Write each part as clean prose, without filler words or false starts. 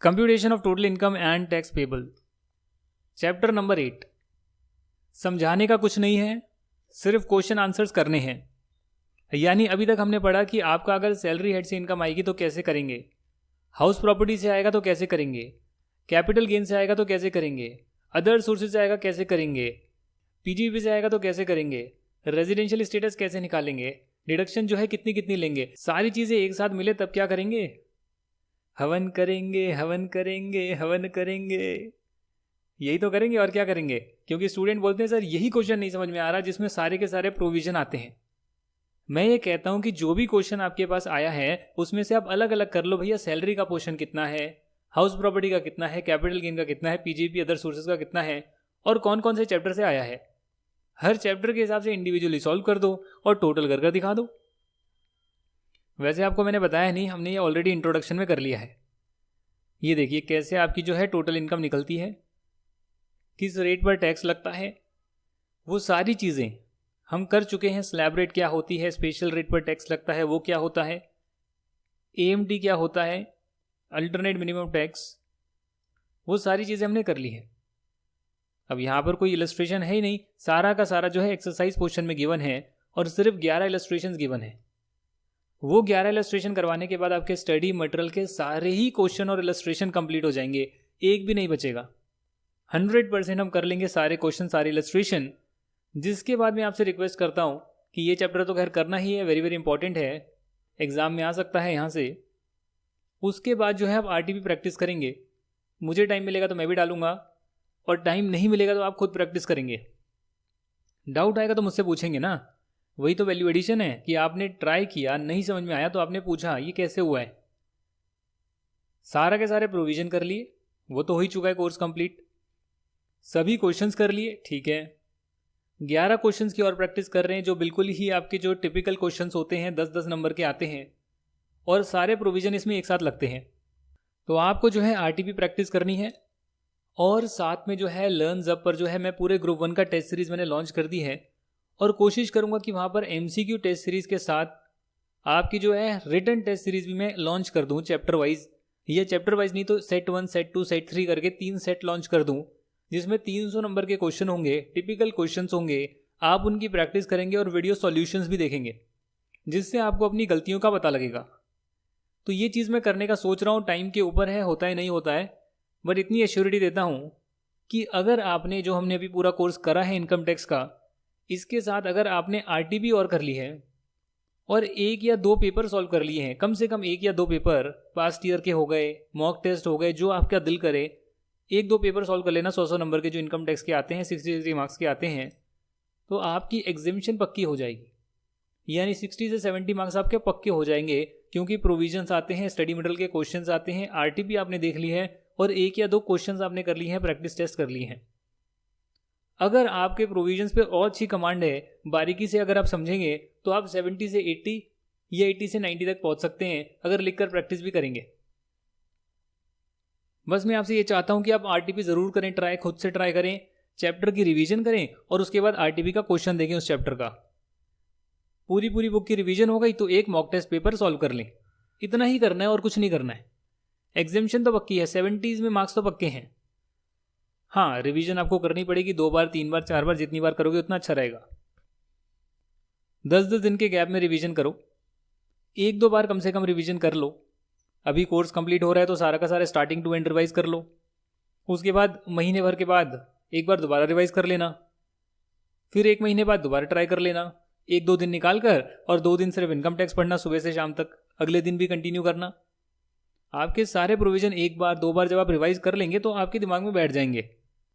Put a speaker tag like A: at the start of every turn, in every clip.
A: Computation of total income and tax payable. Chapter number 8। समझाने का कुछ नहीं है, सिर्फ क्वेश्चन आंसर्स करने हैं। यानी अभी तक हमने पढ़ा कि आपका अगर सैलरी हेड से इनकम आएगी तो कैसे करेंगे, हाउस प्रॉपर्टी से आएगा तो कैसे करेंगे, कैपिटल गेन से आएगा तो कैसे करेंगे, अदर सोर्सेज से आएगा कैसे करेंगे, पीजीपी से आएगा तो कैसे करेंगे, रेजिडेंशियल स्टेटस कैसे निकालेंगे, डिडक्शन जो है कितनी कितनी लेंगे, सारी चीज़ें एक साथ मिले तब क्या करेंगे, हवन करेंगे हवन करेंगे हवन करेंगे। यही तो करेंगे और क्या करेंगे। क्योंकि स्टूडेंट बोलते हैं सर यही क्वेश्चन नहीं समझ में आ रहा जिसमें सारे के सारे प्रोविजन आते हैं। मैं ये कहता हूं कि जो भी क्वेश्चन आपके पास आया है उसमें से आप अलग अलग कर लो, भैया सैलरी का पोर्शन कितना है, हाउस प्रॉपर्टी का कितना है, कैपिटल गेन का कितना है, पीजीपी अदर सोर्सेज का कितना है और कौन कौन से चैप्टर से आया है। हर चैप्टर के हिसाब से इंडिविजुअली सॉल्व कर दो और टोटल कर दिखा दो। वैसे आपको मैंने बताया नहीं, हमने ये ऑलरेडी इंट्रोडक्शन में कर लिया है। ये देखिए कैसे आपकी जो है टोटल इनकम निकलती है, किस रेट पर टैक्स लगता है, वो सारी चीज़ें हम कर चुके हैं। स्लैब रेट क्या होती है, स्पेशल रेट पर टैक्स लगता है वो क्या होता है, एएमटी क्या होता है, अल्टरनेट मिनिमम टैक्स, वो सारी चीज़ें हमने कर ली है। अब यहाँ पर कोई इलस्ट्रेशन है ही नहीं, सारा का सारा जो है एक्सरसाइज पोर्शन में गिवन है और सिर्फ 11 इलस्ट्रेशन गिवन है। वो 11 इलस्ट्रेशन करवाने के बाद आपके स्टडी मटेरियल के सारे ही क्वेश्चन और इलस्ट्रेशन कंप्लीट हो जाएंगे, एक भी नहीं बचेगा। 100% हम कर लेंगे सारे क्वेश्चन सारे इलस्ट्रेशन। जिसके बाद मैं आपसे रिक्वेस्ट करता हूँ कि ये चैप्टर तो खैर करना ही है, वेरी वेरी इंपॉर्टेंट है, एग्जाम में आ सकता है यहाँ से। उसके बाद जो है आप आरटीपी प्रैक्टिस करेंगे। मुझे टाइम मिलेगा तो मैं भी डालूंगा और टाइम नहीं मिलेगा तो आप खुद प्रैक्टिस करेंगे। डाउट आएगा तो मुझसे पूछेंगे ना, वही तो वैल्यू एडिशन है कि आपने ट्राई किया, नहीं समझ में आया तो आपने पूछा ये कैसे हुआ है। सारा के सारे प्रोविजन कर लिए, वो तो हो ही चुका है कोर्स कंप्लीट। सभी क्वेश्चंस कर लिए, ठीक है। 11 क्वेश्चंस की और प्रैक्टिस कर रहे हैं जो बिल्कुल ही आपके जो टिपिकल क्वेश्चंस होते हैं 10-10 नंबर के आते हैं और सारे प्रोविजन इसमें एक साथ लगते हैं। तो आपको जो है आरटीपी प्रैक्टिस करनी है और साथ में जो है लर्न जब पर जो है मैं पूरे ग्रुप 1 का टेस्ट सीरीज मैंने लॉन्च कर दी है और कोशिश करूंगा कि वहाँ पर एमसीक्यू टेस्ट सीरीज के साथ आपकी जो है रिटन टेस्ट सीरीज भी मैं लॉन्च कर दूँ चैप्टर वाइज, या चैप्टर वाइज नहीं तो सेट 1 सेट 2 सेट 3 करके 3 सेट लॉन्च कर दूँ जिसमें 300 नंबर के क्वेश्चन होंगे, टिपिकल क्वेश्चंस होंगे। आप उनकी प्रैक्टिस करेंगे और वीडियो सॉल्यूशंस भी देखेंगे जिससे आपको अपनी गलतियों का पता लगेगा। तो ये चीज़ मैं करने का सोच रहा हूँ, टाइम के ऊपर है, होता है नहीं होता है, बट इतनी एश्योरिटी देता हूँ कि अगर आपने जो हमने अभी पूरा कोर्स करा है इनकम टैक्स का, इसके साथ अगर आपने आरटीपी और कर ली है और 1 या 2 पेपर सॉल्व कर लिए हैं, कम से कम 1 या 2 पेपर पास्ट ईयर के हो गए, मॉक टेस्ट हो गए, जो आपका दिल करे 1-2 पेपर सॉल्व कर लेना 100 नंबर के जो इनकम टैक्स के आते हैं, 63 मार्क्स के आते हैं, तो आपकी एग्जामिशन पक्की हो जाएगी। यानी 60 से 70 मार्क्स आपके पक्के हो जाएंगे क्योंकि प्रोविजंस आते हैं, स्टडी मटेरियल के क्वेश्चंस आते हैं, आरटीपी आपने देख ली है और 1 या 2 क्वेश्चंस आपने कर लिए हैं, प्रैक्टिस टेस्ट कर लिए हैं। अगर आपके प्रोविजंस पे और अच्छी कमांड है, बारीकी से अगर आप समझेंगे तो आप 70 से 80 या 80 से 90 तक पहुंच सकते हैं अगर लिखकर प्रैक्टिस भी करेंगे। बस मैं आपसे ये चाहता हूं कि आप आरटीपी जरूर करें, ट्राई खुद से ट्राई करें, चैप्टर की रिवीजन करें और उसके बाद आरटीपी का क्वेश्चन देखें उस चैप्टर का। पूरी बुक की रिवीजन हो गई तो एक मॉक टेस्ट पेपर सॉल्व कर लें। इतना ही करना है और कुछ नहीं करना है। एग्जामिशन तो पक्की है, 70s में मार्क्स तो पक्के हैं। हाँ, रिवीजन आपको करनी पड़ेगी 2 बार 3 बार 4 बार, जितनी बार करोगे उतना अच्छा रहेगा। 10-10 दिन के गैप में रिवीजन करो, 1-2 बार कम से कम रिवीजन कर लो। अभी कोर्स कंप्लीट हो रहा है तो सारा का सारा स्टार्टिंग टू एंड रिवाइज कर लो। उसके बाद महीने भर के बाद एक बार दोबारा रिवाइज कर लेना, फिर 1 महीने बाद दोबारा ट्राई कर लेना, 1-2 दिन निकाल कर, और 2 दिन सिर्फ इनकम टैक्स पढ़ना सुबह से शाम तक, अगले दिन भी कंटिन्यू करना। आपके सारे प्रोविजन 1 बार 2 बार जब आप रिवाइज कर लेंगे तो आपके दिमाग में बैठ जाएंगे।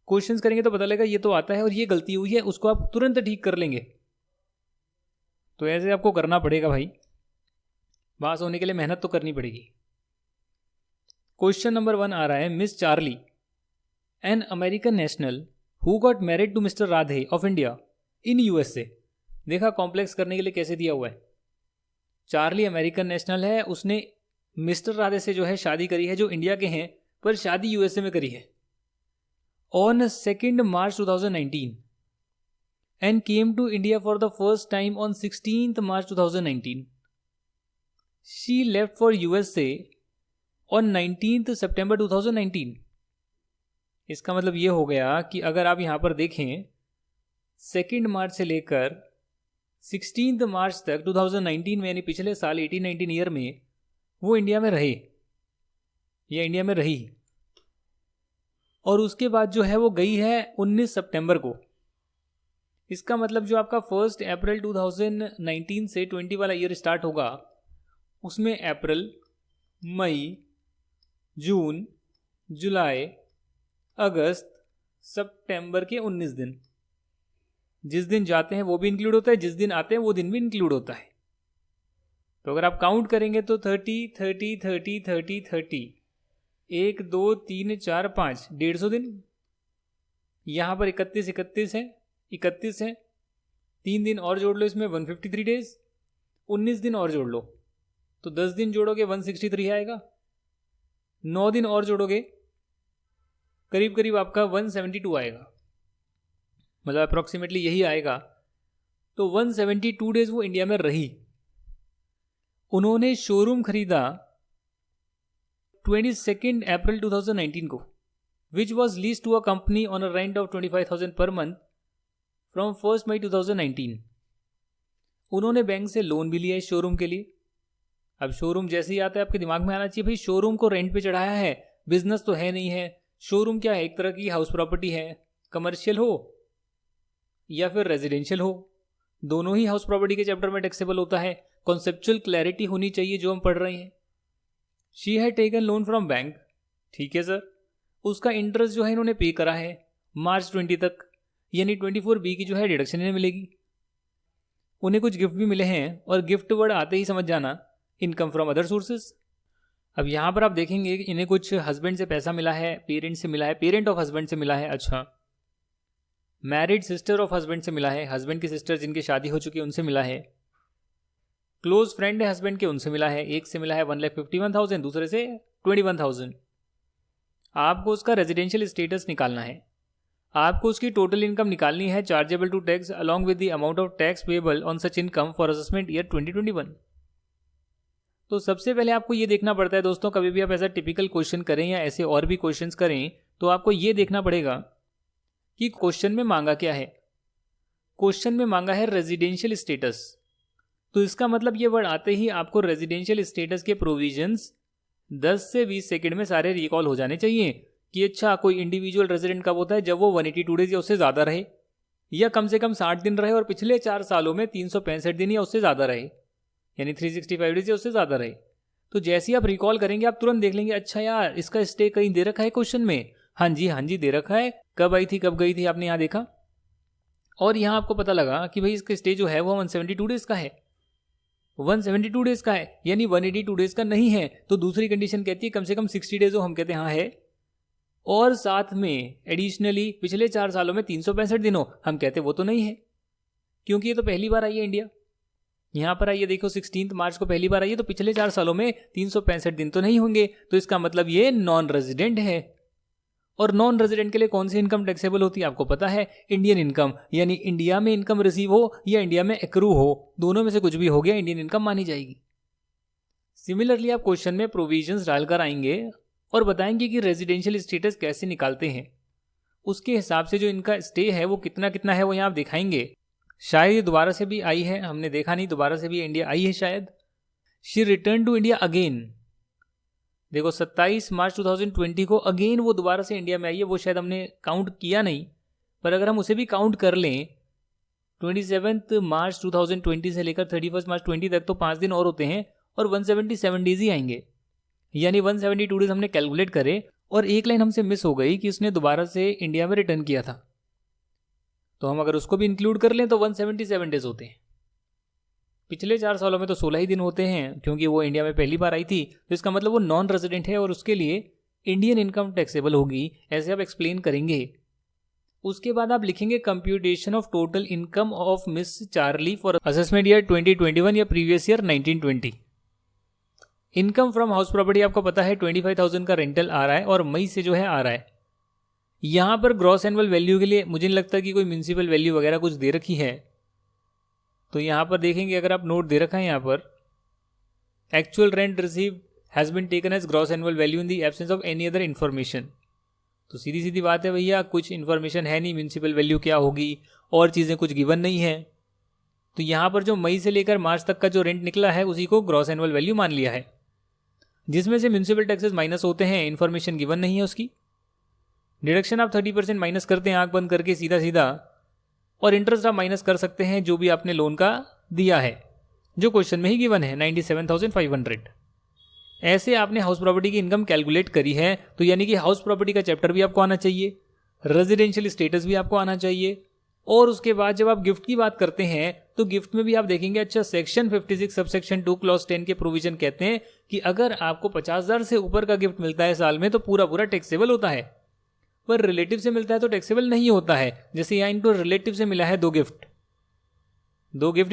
A: क्वेश्चंस करेंगे तो पता लगेगा ये तो आता है और ये गलती हुई है, उसको आप तुरंत ठीक कर लेंगे। तो ऐसे आपको करना पड़ेगा भाई, पास होने के लिए मेहनत तो करनी पड़ेगी। क्वेश्चन नंबर 1 आ रहा है, Miss Charlie an American national who got married to Mister Radhe of India in USA. देखा कॉम्प्लेक्स करने के लिए कैसे दिया हुआ है। चार्ली अमेरिकन नेशनल है, उसने मिस्टर राधे से जो है शादी करी है जो इंडिया के हैं, पर शादी यूएसए में करी है। On 2 March 2019 and came to India for the first time on 16 March 2019. She left for USA on 19 सितंबर 2019। इसका मतलब ये हो गया कि अगर आप यहाँ पर देखें 2 मार्च से लेकर 16 मार्च तक 2019 में, यानी पिछले साल 18-19 ईयर में वो इंडिया में रहे या इंडिया में रही, और उसके बाद जो है वो गई है 19 सितंबर को। इसका मतलब जो आपका 1 अप्रैल 2019 से 20 वाला ईयर स्टार्ट होगा, उसमें अप्रैल, मई, जून, जुलाई, अगस्त, सितंबर के 19 दिन, जिस दिन जाते हैं वो भी इंक्लूड होता है, जिस दिन आते हैं वो दिन भी इंक्लूड होता है। तो अगर आप काउंट करेंगे तो 30, 30, 30, 30, 30, 1, 2, 3, 4, 5, 150 दिन। यहाँ पर 31, 31 है, 31 है, 3 दिन और जोड़ लो इसमें, 153 डेज, 19 दिन और जोड़ लो तो 10 दिन जोड़ोगे 163 आएगा, 9 दिन और जोड़ोगे करीब करीब आपका 172 आएगा, मतलब अप्रॉक्सीमेटली यही आएगा। तो 172 डेज वो इंडिया में रही। उन्होंने शोरूम खरीदा 22 अप्रैल 2019 को, which was lease to a company on a rent of 25,000 per month from 1 मई 2019। उन्होंने बैंक से लोन भी लिया इस शोरूम के लिए। अब शोरूम जैसे ही आता है आपके दिमाग में आना चाहिए भाई शोरूम को रेंट पे चढ़ाया है, बिजनेस तो है नहीं है। शोरूम क्या है, एक तरह की हाउस प्रॉपर्टी है, कमर्शियल हो या फिर रेजिडेंशियल हो, दोनों ही हाउस प्रॉपर्टी के चैप्टर में टैक्सेबल होता है। कॉन्सेप्चुअल क्लैरिटी होनी चाहिए जो हम पढ़ रहे हैं। She had taken loan from bank, ठीक है सर, उसका इंटरेस्ट जो है इन्होंने पे करा है मार्च 20 तक, यानी 24B की जो है डिडक्शन इन्हें मिलेगी। उन्हें कुछ गिफ्ट भी मिले हैं, और गिफ्ट वर्ड आते ही समझ जाना इनकम फ्रॉम अदर सोर्सेज। अब यहाँ पर आप देखेंगे कि इन्हें कुछ हस्बैंड से पैसा मिला है, पेरेंट से मिला है, पेरेंट ऑफ हस्बैंड से मिला है, अच्छा, मैरिड सिस्टर ऑफ हस्बैंड से मिला है, हस्बैंड की सिस्टर जिनकी शादी हो चुकी है उनसे मिला है, क्लोज फ्रेंड है हस्बैंड के उनसे मिला है, एक से मिला है 1,51,000, दूसरे से 21,000। आपको उसका रेजिडेंशियल स्टेटस निकालना है, आपको उसकी टोटल इनकम निकालनी है chargeable to tax along with the amount of tax payable on such income for assessment year 2021। तो सबसे पहले आपको ये देखना पड़ता है दोस्तों, कभी भी आप ऐसा टिपिकल क्वेश्चन करें या ऐसे और भी क्वेश्चंस करें तो आपको ये देखना पड़ेगा कि क्वेश्चन में मांगा क्या है। क्वेश्चन में मांगा है रेजिडेंशियल स्टेटस, तो इसका मतलब ये वर्ड आते ही आपको रेजिडेंशियल स्टेटस के प्रोविजंस 10 से 20 सेकंड में सारे रिकॉल हो जाने चाहिए कि अच्छा कोई इंडिविजुअल रेजिडेंट कब होता है, जब वो 182 डेज या उससे ज़्यादा रहे, या कम से कम 60 दिन रहे, और पिछले 4 सालों में 365 दिन या उससे ज़्यादा रहे, यानी 365 डेज या उससे ज़्यादा रहे। तो जैसे ही आप रिकॉल करेंगे आप तुरंत देख लेंगे अच्छा यार इसका स्टे कहीं दे रखा है क्वेश्चन में, हाँ जी दे रखा है, कब आई थी कब गई थी आपने यहाँ देखा, और यहाँ आपको पता लगा कि भाई इसका स्टे जो है वो 172 डेज का है, 172 डेज का है, यानी 182 डेज का नहीं है। तो दूसरी कंडीशन कहती है कम से कम 60 डेज हो, हम कहते हैं हाँ है, और साथ में एडिशनली पिछले 4 सालों में 365 दिन हो, हम कहते हैं वो तो नहीं है, क्योंकि ये तो पहली बार आई है इंडिया। यहाँ पर आइए देखो 16 मार्च को पहली बार आई है, तो पिछले 4 सालों में 365 दिन तो नहीं होंगे, तो इसका मतलब ये नॉन रेजिडेंट है। और नॉन रेजिडेंट के लिए कौन सी इनकम टैक्सेबल होती है आपको पता है, इंडियन इनकम, यानी इंडिया में इनकम रिसीव हो या इंडिया में एक्रू हो, दोनों में से कुछ भी हो गया इंडियन इनकम मानी जाएगी। सिमिलरली आप क्वेश्चन में प्रोविजंस डालकर आएंगे और बताएंगे कि रेजिडेंशियल स्टेटस कैसे निकालते हैं, उसके हिसाब से जो इनका स्टे है वो कितना कितना है वो यहाँ आप दिखाएंगे। शायद ये दोबारा से भी आई है, हमने देखा नहीं, दोबारा से भी इंडिया आई है शायद। She return to India again, देखो 27 मार्च 2020 को अगेन वो दोबारा से इंडिया में आई है, वो शायद हमने काउंट किया नहीं, पर अगर हम उसे भी काउंट कर लें 27 मार्च 2020 से लेकर 31 मार्च 20 तक, तो 5 दिन और होते हैं और 177 डेज ही आएंगे, यानी 172 डेज हमने कैलकुलेट करे, और एक लाइन हमसे मिस हो गई कि उसने दोबारा से इंडिया में रिटर्न किया था, तो हम अगर उसको भी इंक्लूड कर लें तो 177 डेज होते हैं। पिछले 4 सालों में तो 16 ही दिन होते हैं, क्योंकि वो इंडिया में पहली बार आई थी, तो इसका मतलब वो नॉन रेजिडेंट है और उसके लिए इंडियन इनकम टैक्सेबल होगी, ऐसे आप एक्सप्लेन करेंगे। उसके बाद आप लिखेंगे computation of total income of miss Charlie for assessment year 2021 या previous year 1920। Income from house property आपको पता है 25,000 का रेंटल आ रहा है और मई से जो है आ रहा है। यहाँ पर ग्रॉस एनुअल वैल्यू के लिए मुझे नहीं लगता कि कोई म्यूनसिपल वैल्यू वगैरह कुछ दे रखी है, तो यहाँ पर देखेंगे अगर आप नोट दे रखा है यहाँ पर actual rent receive has been taken as gross annual value in the absence of any other information. तो सीधी सीधी बात है भैया, कुछ इन्फॉर्मेशन है नहीं, म्यूनसिपल वैल्यू क्या होगी और चीज़ें कुछ गिवन नहीं है। तो यहाँ पर जो मई से लेकर मार्च तक का जो रेंट निकला है उसी को ग्रॉस एनुअल वैल्यू मान लिया है, जिसमें से म्यूनसिपल टैक्सेस माइनस होते हैं, इन्फॉर्मेशन गिवन नहीं है उसकी। डिडक्शन आप 30% माइनस करते हैं आंख बंद करके सीधा सीधा, और इंटरेस्ट आप माइनस कर सकते हैं जो भी आपने लोन का दिया है, जो क्वेश्चन में ही गिवन है 97,500। ऐसे आपने हाउस प्रॉपर्टी की इनकम कैलकुलेट करी है, तो यानी कि हाउस प्रॉपर्टी का चैप्टर भी आपको आना चाहिए, रेजिडेंशियल स्टेटस भी आपको आना चाहिए, और उसके बाद जब आप गिफ्ट की बात करते हैं तो गिफ्ट में भी आप देखेंगे, अच्छा सेक्शन 56 सबसेक्शन 2 क्लॉज 10 के प्रोविजन कहते हैं कि अगर आपको 50,000 से ऊपर का गिफ्ट मिलता है साल में तो पूरा पूरा टैक्सेबल होता है, पर रिलेटिव से मिलता है तो टैक्सेबल नहीं होता है। जैसे यहाँ इनको रिलेटिव से मिला है दो गिफ्ट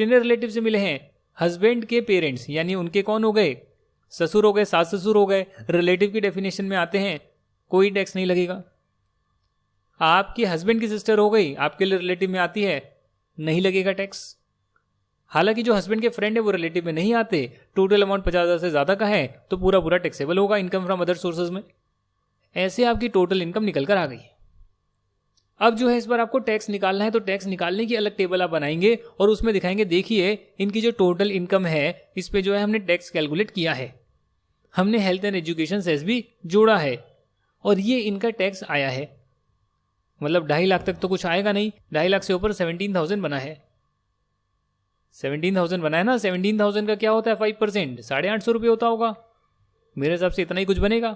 A: इन्हें रिलेटिव से मिले हैं, हस्बैंड के पेरेंट्स यानी उनके कौन हो गए, ससुर हो गए, सास ससुर हो गए, रिलेटिव की डेफिनेशन में आते हैं, कोई टैक्स नहीं लगेगा। आपके हस्बैंड की सिस्टर हो गई, आपके लिए रिलेटिव में आती है, नहीं लगेगा टैक्स। हालांकि जो हस्बैंड के फ्रेंड है वो रिलेटिव में नहीं आते, टोटल अमाउंट 50,000 से ज़्यादा का है तो पूरा पूरा टैक्सेबल होगा इनकम फ्रॉम अदर सोर्सेज में। ऐसे आपकी टोटल इनकम निकल कर आ गई। अब जो है इस बार आपको टैक्स निकालना है, तो टैक्स निकालने की अलग टेबल आप बनाएंगे और उसमें दिखाएंगे, देखिए इनकी जो टोटल इनकम है इस पे जो है हमने टैक्स कैलकुलेट किया है, हमने हेल्थ एंड एजुकेशन सेस भी जोड़ा है और ये इनका टैक्स आया है। मतलब 2.5 लाख तक तो कुछ आएगा नहीं, 2.5 लाख से ऊपर 17,000 बना है, 17,000 बना है ना। 17,000 का क्या होता है 5%, 850 रुपये होता होगा मेरे हिसाब से, इतना ही कुछ बनेगा,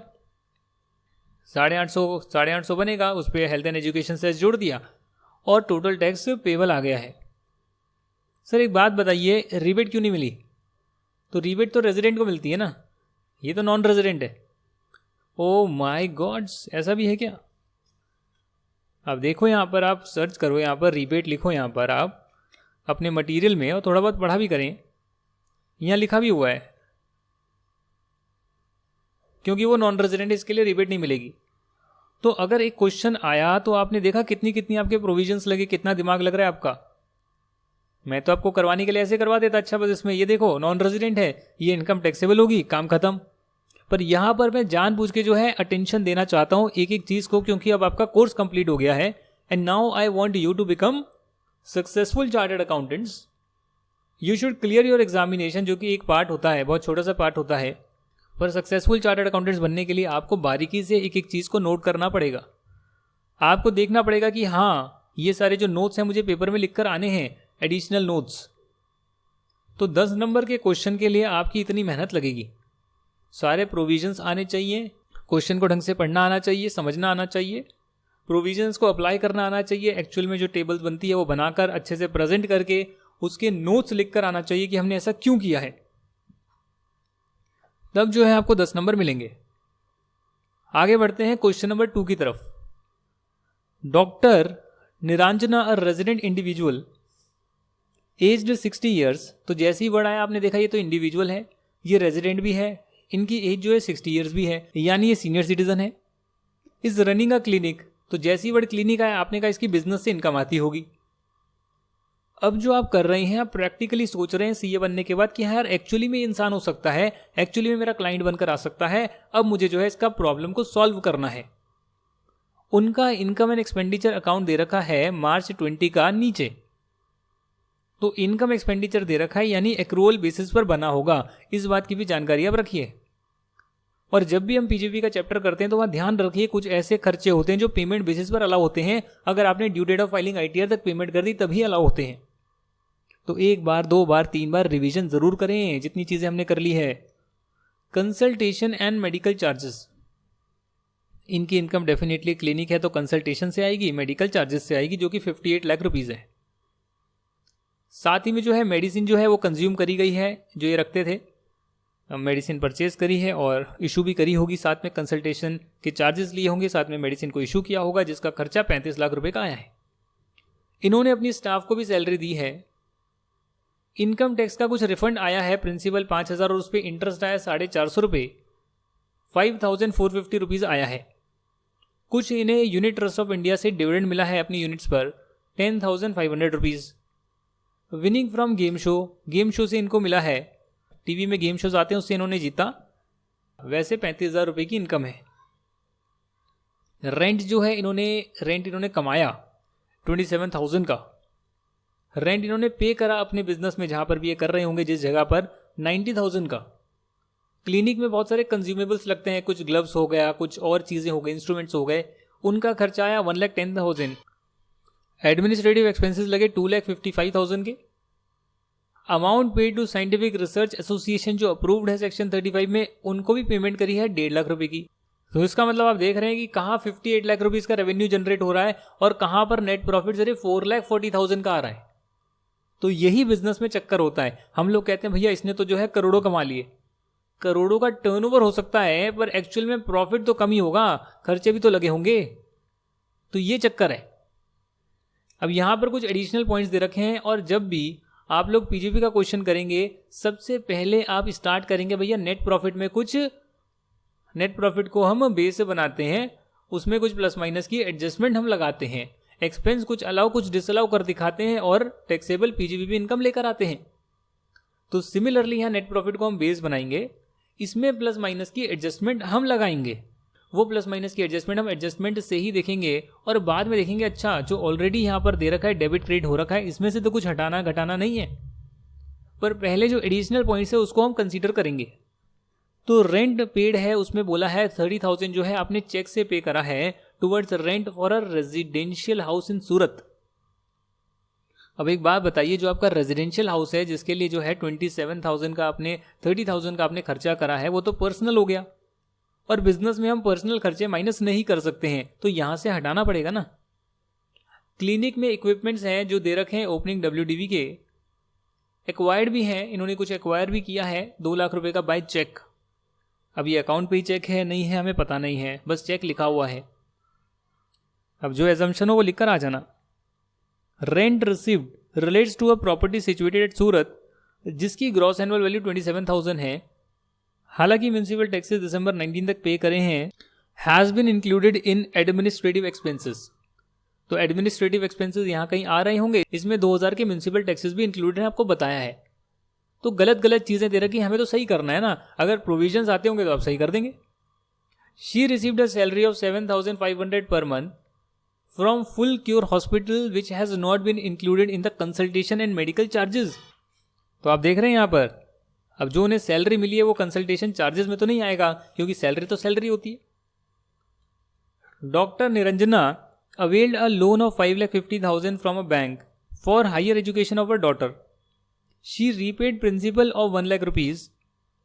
A: 850 बनेगा, उस पर हेल्थ एंड एजुकेशन सेस जोड़ दिया और टोटल टैक्स पेबल आ गया है। सर एक बात बताइए, रिबेट क्यों नहीं मिली? तो रिबेट तो रेजिडेंट को मिलती है ना, ये तो नॉन रेजिडेंट है। ओ माय गॉड्स, ऐसा भी है क्या? अब देखो यहाँ पर आप सर्च करो, यहाँ पर रिबेट लिखो, यहाँ पर आप अपने मटेरियल में, और थोड़ा बहुत पढ़ा भी करें, यहाँ लिखा भी हुआ है, क्योंकि वो नॉन रेजिडेंट, इसके लिए रिबेट नहीं मिलेगी। तो अगर एक क्वेश्चन आया तो आपने देखा कितनी कितनी आपके प्रोविजंस लगे, कितना दिमाग लग रहा है आपका। मैं तो आपको करवाने के लिए ऐसे करवा देता, अच्छा बस इसमें ये देखो नॉन रेजिडेंट है, ये इनकम टैक्सेबल होगी, काम खत्म। पर यहाँ पर मैं जानबूझ के जो है अटेंशन देना चाहता हूँ एक एक चीज़ को, क्योंकि अब आपका कोर्स कंप्लीट हो गया है and now I want you to become successful chartered accountants. You should clear your examination, जो कि एक पार्ट होता है, बहुत छोटा सा पार्ट होता है, पर सक्सेसफुल चार्टर्ड अकाउंटेंट्स बनने के लिए आपको बारीकी से एक एक चीज़ को नोट करना पड़ेगा। आपको देखना पड़ेगा कि हाँ ये सारे जो नोट्स हैं मुझे पेपर में लिखकर आने हैं, एडिशनल नोट्स। तो 10 नंबर के क्वेश्चन के लिए आपकी इतनी मेहनत लगेगी, सारे प्रोविजंस आने चाहिए, क्वेश्चन को ढंग से पढ़ना आना चाहिए, समझना आना चाहिए, प्रोविजंस को अप्लाई करना आना चाहिए, एक्चुअल में जो टेबल्स बनती है वो बनाकर अच्छे से प्रेजेंट करके उसके नोट्स लिखकर आना चाहिए कि हमने ऐसा क्यों किया है। तब जो है आपको 10 नंबर मिलेंगे। आगे बढ़ते हैं क्वेश्चन नंबर 2 की तरफ। Doctor Niranjana a resident individual aged 60 years, तो जैसे ही वर्ड आया आपने देखा ये तो इंडिविजुअल है, ये रेजिडेंट भी है, इनकी एज जो है 60 ईयर्स भी है, यानी ये सीनियर सिटीजन है। इज रनिंग अ क्लिनिक, तो जैसे ही वर्ड क्लिनिक आया आपने कहा इसकी बिजनेस से इनकम आती होगी। अब जो आप कर रहे हैं, आप प्रैक्टिकली सोच रहे हैं सीए बनने के बाद कि हाँ यार एक्चुअली में इंसान हो सकता है, एक्चुअली में मेरा क्लाइंट बनकर आ सकता है, अब मुझे जो है इसका प्रॉब्लम को सॉल्व करना है। उनका इनकम एंड एक्सपेंडिचर अकाउंट दे रखा है मार्च 20 का नीचे, तो इनकम एक्सपेंडिचर दे रखा है यानी एक्रूअल बेसिस पर बना होगा, इस बात की भी जानकारी आप रखिए। और जब भी हम पीजीपी का चैप्टर करते हैं तो वहाँ ध्यान रखिए कुछ ऐसे खर्चे होते हैं जो पेमेंट बेसिस पर अलाउ होते हैं, अगर आपने due date of filing ITR तक पेमेंट कर दी तभी अलाउ होते हैं। तो 1 बार 2 बार 3 बार रिवीजन जरूर करें जितनी चीजें हमने कर ली है। कंसल्टेशन एंड मेडिकल चार्जेस, इनकी इनकम डेफिनेटली क्लिनिक है तो कंसल्टेशन से आएगी, मेडिकल चार्जेस से आएगी, जो कि 58 लाख रुपीज़ है। साथ ही में जो है मेडिसिन जो है वो कंज्यूम करी गई है, जो ये रखते थे मेडिसिन परचेज करी है और इशू भी करी होगी, साथ में कंसल्टेशन के चार्जेस लिए होंगे, साथ में मेडिसिन को इशू किया होगा जिसका खर्चा 35 लाख रुपए का आया है। इन्होंने अपनी स्टाफ को भी सैलरी दी है। इनकम टैक्स का कुछ रिफंड आया है, प्रिंसिपल 5,000 और उस पर इंटरेस्ट आया 450 रुपये, 5,450 रुपीज़ आया है। कुछ इन्हें यूनिट ट्रस्ट ऑफ इंडिया से डिविडेंड मिला है अपनी यूनिट्स पर 10,500 rupees. Winning from game show से इनको मिला है, टीवी में गेम शोज आते हैं उससे इन्होंने जीता वैसे 35,000 रुपये की इनकम है। रेंट जो है इन्होंने कमाया 27,000 का। रेंट इन्होंने पे करा अपने बिजनेस में जहाँ पर भी ये कर रहे होंगे, जिस जगह पर 90,000 का। क्लिनिक में बहुत सारे कंज्यूमेबल्स लगते हैं, कुछ ग्लव्स हो गया, कुछ और चीज़ें हो गई, इंस्ट्रूमेंट्स हो गए, उनका खर्चा आया 1,10,000। एडमिनिस्ट्रेटिव एक्सपेंसेस लगे 2,55,000 के। Amount paid to scientific research association जो अप्रूव्ड है सेक्शन 35 में, उनको भी पेमेंट करी है 1.5 लाख रुपए की। तो इसका मतलब आप देख रहे हैं कि कहाँ 58 लाख रुपीस का रेवेन्यू जनरेट हो रहा है और कहाँ पर नेट प्रॉफिट सिर्फ 4,40,000 का आ रहा है। तो यही बिजनेस में चक्कर होता है। हम लोग कहते हैं भैया इसने तो जो है करोड़ों कमा लिए। करोड़ों का टर्नओवर हो सकता है, पर एक्चुअल में प्रॉफिट तो कम ही होगा, खर्चे भी तो लगे होंगे। तो ये चक्कर है। अब यहां पर कुछ एडिशनल पॉइंट्स दे रखे हैं, और जब भी आप लोग पीजीपी का क्वेश्चन करेंगे, सबसे पहले आप स्टार्ट करेंगे भैया नेट प्रॉफिट में। कुछ नेट प्रॉफिट को हम बेस बनाते हैं, उसमें कुछ प्लस माइनस की एडजस्टमेंट हम लगाते हैं, एक्सपेंस कुछ अलाउ कुछ डिसअलाउ कर दिखाते हैं, और टैक्सेबल पीजीपी इनकम लेकर आते हैं। तो सिमिलरली यहाँ नेट प्रॉफिट को हम बेस बनाएंगे, इसमें प्लस माइनस की एडजस्टमेंट हम लगाएंगे। वो प्लस माइनस की एडजस्टमेंट हम एडजस्टमेंट से ही देखेंगे, और बाद में देखेंगे अच्छा जो ऑलरेडी यहाँ पर दे रखा है, डेबिट क्रेडिट हो रखा है, इसमें से तो कुछ हटाना घटाना नहीं है, पर पहले जो एडिशनल पॉइंट्स है उसको हम कंसीडर करेंगे। तो रेंट पेड है, उसमें बोला है 30,000 जो है आपने चेक से पे करा है towards rent for a residential house in Surat. अब एक बात बताइए, जो आपका रेजिडेंशियल हाउस है जिसके लिए जो है 27,000 का आपने 30,000 का आपने खर्चा करा है, वो तो पर्सनल हो गया, और बिजनेस में हम पर्सनल खर्चे माइनस नहीं कर सकते हैं, तो यहां से हटाना पड़ेगा ना। क्लिनिक में इक्विपमेंट्स हैं जो दे रखे हैं ओपनिंग WDV के, एक्वायर्ड भी हैं, इन्होंने कुछ एक्वायर भी किया है 2 लाख रुपए का बाय चेक। अब ये अकाउंट पे ही चेक है नहीं है हमें पता नहीं है, बस चेक लिखा हुआ है। अब जो एजम्पशन हो वो लिखकर आ जाना। Rent received relates to a property situated at Surat जिसकी ग्रॉस एनुअल वैल्यू 27,000 है, हालांकि म्यूनिसिपल टैक्सेस दिसंबर 19 तक पे करे हैं, has been included in administrative expenses. तो एडमिनिस्ट्रेटिव एक्सपेंसेस यहाँ कहीं आ रहे होंगे, इसमें 2000 के म्यूनिसिपल टैक्सेस भी इंक्लूडेड है, आपको बताया है। तो गलत चीज़ें दे रखी, हमें तो सही करना है ना, अगर प्रोविजंस आते होंगे तो आप सही कर देंगे। She received a salary of 7,500 per month from full cure hospital which has not been included in the consultation and medical charges. तो आप देख रहे हैं यहाँ पर, अब जो उन्हें सैलरी मिली है वो कंसल्टेशन चार्जेस में तो नहीं आएगा, क्योंकि सैलरी तो सैलरी होती है। Doctor Niranjana availed a loan of 5,50,000 from a bank for higher education of a daughter. She repaid principal of 1 lakh rupees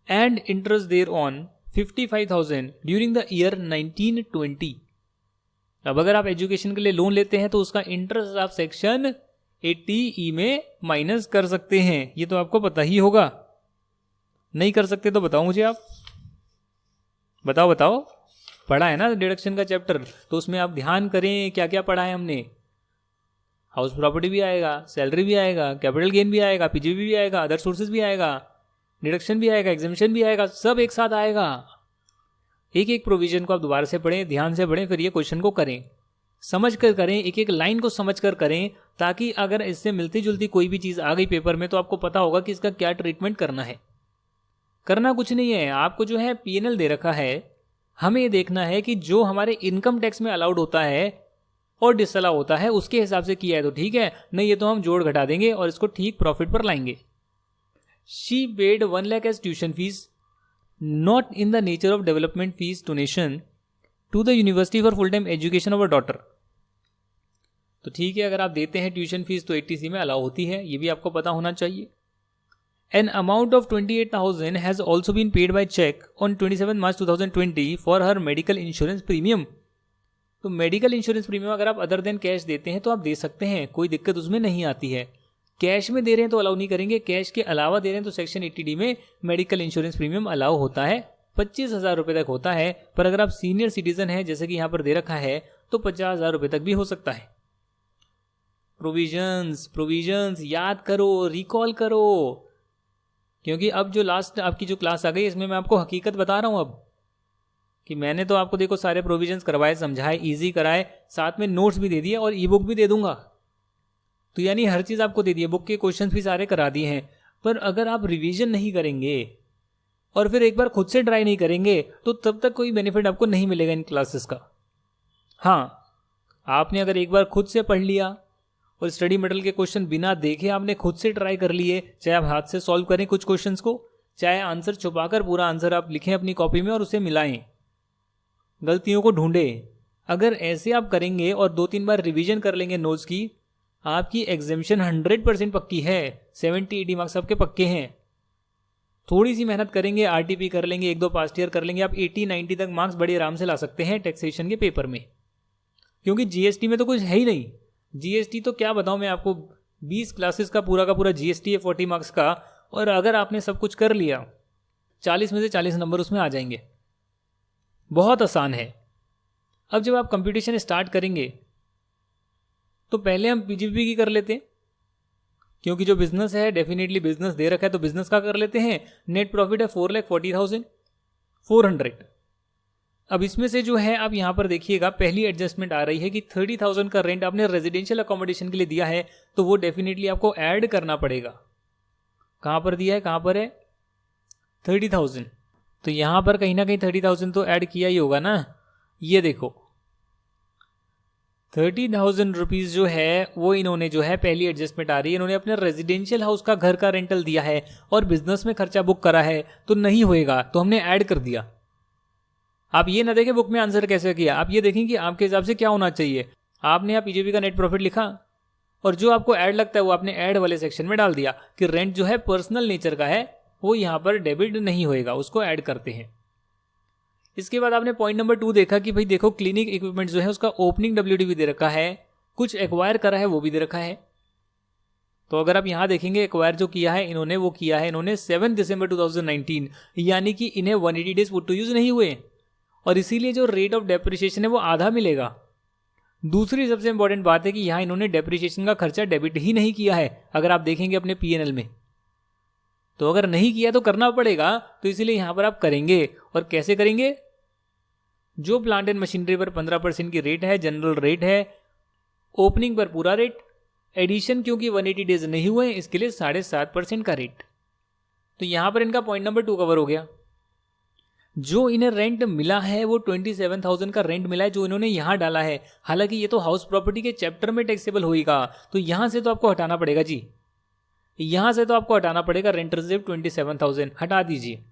A: and interest thereon 55,000 during the year 1920। अब अगर आप एजुकेशन के लिए लोन लेते हैं तो उसका इंटरेस्ट आप सेक्शन 80E में माइनस कर सकते हैं, ये तो आपको पता ही होगा। नहीं कर सकते तो बताओ मुझे, आप बताओ। पढ़ा है ना डिडक्शन का चैप्टर, तो उसमें आप ध्यान करें क्या क्या पढ़ा है हमने। हाउस प्रॉपर्टी भी आएगा, सैलरी भी आएगा, कैपिटल गेन भी आएगा, पीजीबी भी आएगा, अदर सोर्सेज भी आएगा, डिडक्शन भी आएगा, एग्जेम्पशन भी आएगा, सब एक साथ आएगा। एक एक प्रोविजन को आप दोबारा से पढ़ें, ध्यान से पढ़ें, फिर ये क्वेश्चन को करें, समझ कर करें, एक एक लाइन को समझ कर करें, ताकि अगर इससे मिलती जुलती कोई भी चीज़ आ गई पेपर में तो आपको पता होगा कि इसका क्या ट्रीटमेंट करना है। करना कुछ नहीं है, आपको जो है P&L दे रखा है, हमें ये देखना है कि जो हमारे इनकम टैक्स में अलाउड होता है और डिसअलाउ होता है उसके हिसाब से किया है तो ठीक है, नहीं ये तो हम जोड़ घटा देंगे और इसको ठीक प्रॉफिट पर लाएंगे। She paid 1 lakh as tuition fees not in the nature of development fees donation to the university for full time education of a daughter. तो ठीक है, अगर आप देते हैं ट्यूशन फीस तो 80C में अलाउ होती है, ये भी आपको पता होना चाहिए। An amount of 28,000 has also been paid by check on 27 March 2020 for her medical insurance premium। तो मेडिकल इंश्योरेंस प्रीमियम अगर आप अदर देन कैश देते हैं तो आप दे सकते हैं, कोई दिक्कत उसमें नहीं आती है। कैश में दे रहे हैं तो अलाउ नहीं करेंगे, कैश के अलावा दे रहे हैं तो सेक्शन 80D में मेडिकल इंश्योरेंस प्रीमियम अलाउ होता है, 25,000 रुपये तक होता है। पर अगर आप सीनियर सिटीजन हैं जैसे कि यहाँ पर दे रखा है तो 50,000 रुपये तक भी हो सकता है। प्रोविजंस याद करो, रिकॉल करो, क्योंकि अब जो लास्ट आपकी जो क्लास आ गई इसमें मैं आपको हकीकत बता रहा हूँ अब कि मैंने तो आपको देखो सारे प्रोविजंस करवाए, समझाए, इजी कराए, साथ में नोट्स भी दे दिए और ई बुक भी दे दूंगा। तो यानी हर चीज़ आपको दे दी है, बुक के क्वेश्चंस भी सारे करा दिए हैं। पर अगर आप रिवीजन नहीं करेंगे और फिर एक बार खुद से ट्राई नहीं करेंगे तो तब तक कोई बेनिफिट आपको नहीं मिलेगा इन क्लासेस का। हाँ, आपने अगर एक बार खुद से पढ़ लिया और स्टडी मटेरियल के क्वेश्चन बिना देखे आपने खुद से ट्राई कर लिए, चाहे आप हाथ से सॉल्व करें कुछ क्वेश्चंस को, चाहे आंसर छुपाकर पूरा आंसर आप लिखें अपनी कॉपी में और उसे मिलाएं, गलतियों को ढूंढें, अगर ऐसे आप करेंगे और 2-3 बार रिवीजन कर लेंगे नोट्स की, आपकी एग्जामिशन 100% पक्की है। 70-80 मार्क्स आपके पक्के हैं। थोड़ी सी मेहनत करेंगे, आरटीपी कर लेंगे, 1-2 पास्ट ईयर कर लेंगे, आप 80-90 तक मार्क्स बड़े आराम से ला सकते हैं टैक्सेशन के पेपर में। क्योंकि जीएसटी में तो कुछ है ही नहीं। जीएसटी तो क्या बताऊं मैं आपको, 20 क्लासेस का पूरा जीएसटी है 40 मार्क्स का, और अगर आपने सब कुछ कर लिया 40 में से 40 नंबर उसमें आ जाएंगे। बहुत आसान है। अब जब आप कंपटीशन स्टार्ट करेंगे तो पहले हम पीजीपी की कर लेते हैं, क्योंकि जो बिजनेस है डेफिनेटली बिजनेस दे रखा है तो बिजनेस का कर लेते हैं। नेट प्रॉफिट है 4,40,400। अब इसमें से जो है आप यहाँ पर देखिएगा पहली एडजस्टमेंट आ रही है कि 30,000 का रेंट आपने रेजिडेंशियल अकोमोडेशन के लिए दिया है, तो वो डेफिनेटली आपको ऐड करना पड़ेगा। कहाँ पर दिया है, कहाँ पर है, 30,000, तो यहाँ पर कहीं ना कहीं 30,000 तो ऐड किया ही होगा ना। ये देखो 30,000 रुपीज़ जो है वो इन्होंने जो है पहली एडजस्टमेंट आ रही है, इन्होंने अपने रेजिडेंशियल हाउस का घर का रेंटल दिया है और बिजनेस में खर्चा बुक करा है, तो नहीं होएगा, तो हमने ऐड कर दिया। आप ये ना देखें बुक में आंसर कैसे किया, आप ये देखें कि आपके हिसाब से क्या होना चाहिए। आपने यहाँ पीजीपी का नेट प्रॉफिट लिखा और जो आपको ऐड लगता है वो आपने ऐड वाले सेक्शन में डाल दिया कि रेंट जो है पर्सनल नेचर का है, वो यहाँ पर डेबिट नहीं होएगा, उसको ऐड करते हैं। इसके बाद आपने पॉइंट नंबर 2 देखा कि भाई देखो क्लिनिक इक्विपमेंट जो है उसका ओपनिंग WDV दे रखा है, कुछ एक्वायर करा है वो भी दे रखा है। तो अगर आप यहाँ देखेंगे एक्वायर जो किया है इन्होंने, वो किया है इन्होंने 7 दिसंबर 2019, यानी कि इन्हें 180 डेज पुट टू यूज नहीं हुए, और इसीलिए जो रेट ऑफ डेप्रिसिएशन है वो आधा मिलेगा। दूसरी सबसे इंपॉर्टेंट बात है कि यहाँ इन्होंने डेप्रिसिएशन का खर्चा डेबिट ही नहीं किया है, अगर आप देखेंगे अपने PNL में। तो अगर नहीं किया तो करना पड़ेगा, तो इसीलिए यहाँ पर आप करेंगे। और कैसे करेंगे, जो प्लांट एंड मशीनरी पर 15% की रेट है, जनरल रेट है, ओपनिंग पर पूरा रेट, एडिशन क्योंकि 180 डेज नहीं हुए इसके लिए 7.5% का रेट। तो यहाँ पर इनका पॉइंट नंबर 2 कवर हो गया। जो इन्हें रेंट मिला है वो 27,000 का रेंट मिला है जो इन्होंने यहाँ डाला है। हालांकि ये तो हाउस प्रॉपर्टी के चैप्टर में टैक्सेबल होगा, तो यहाँ से तो आपको हटाना पड़ेगा जी, यहाँ से तो आपको हटाना पड़ेगा। रेंट रिसिप्ट 27,000 हटा दीजिए,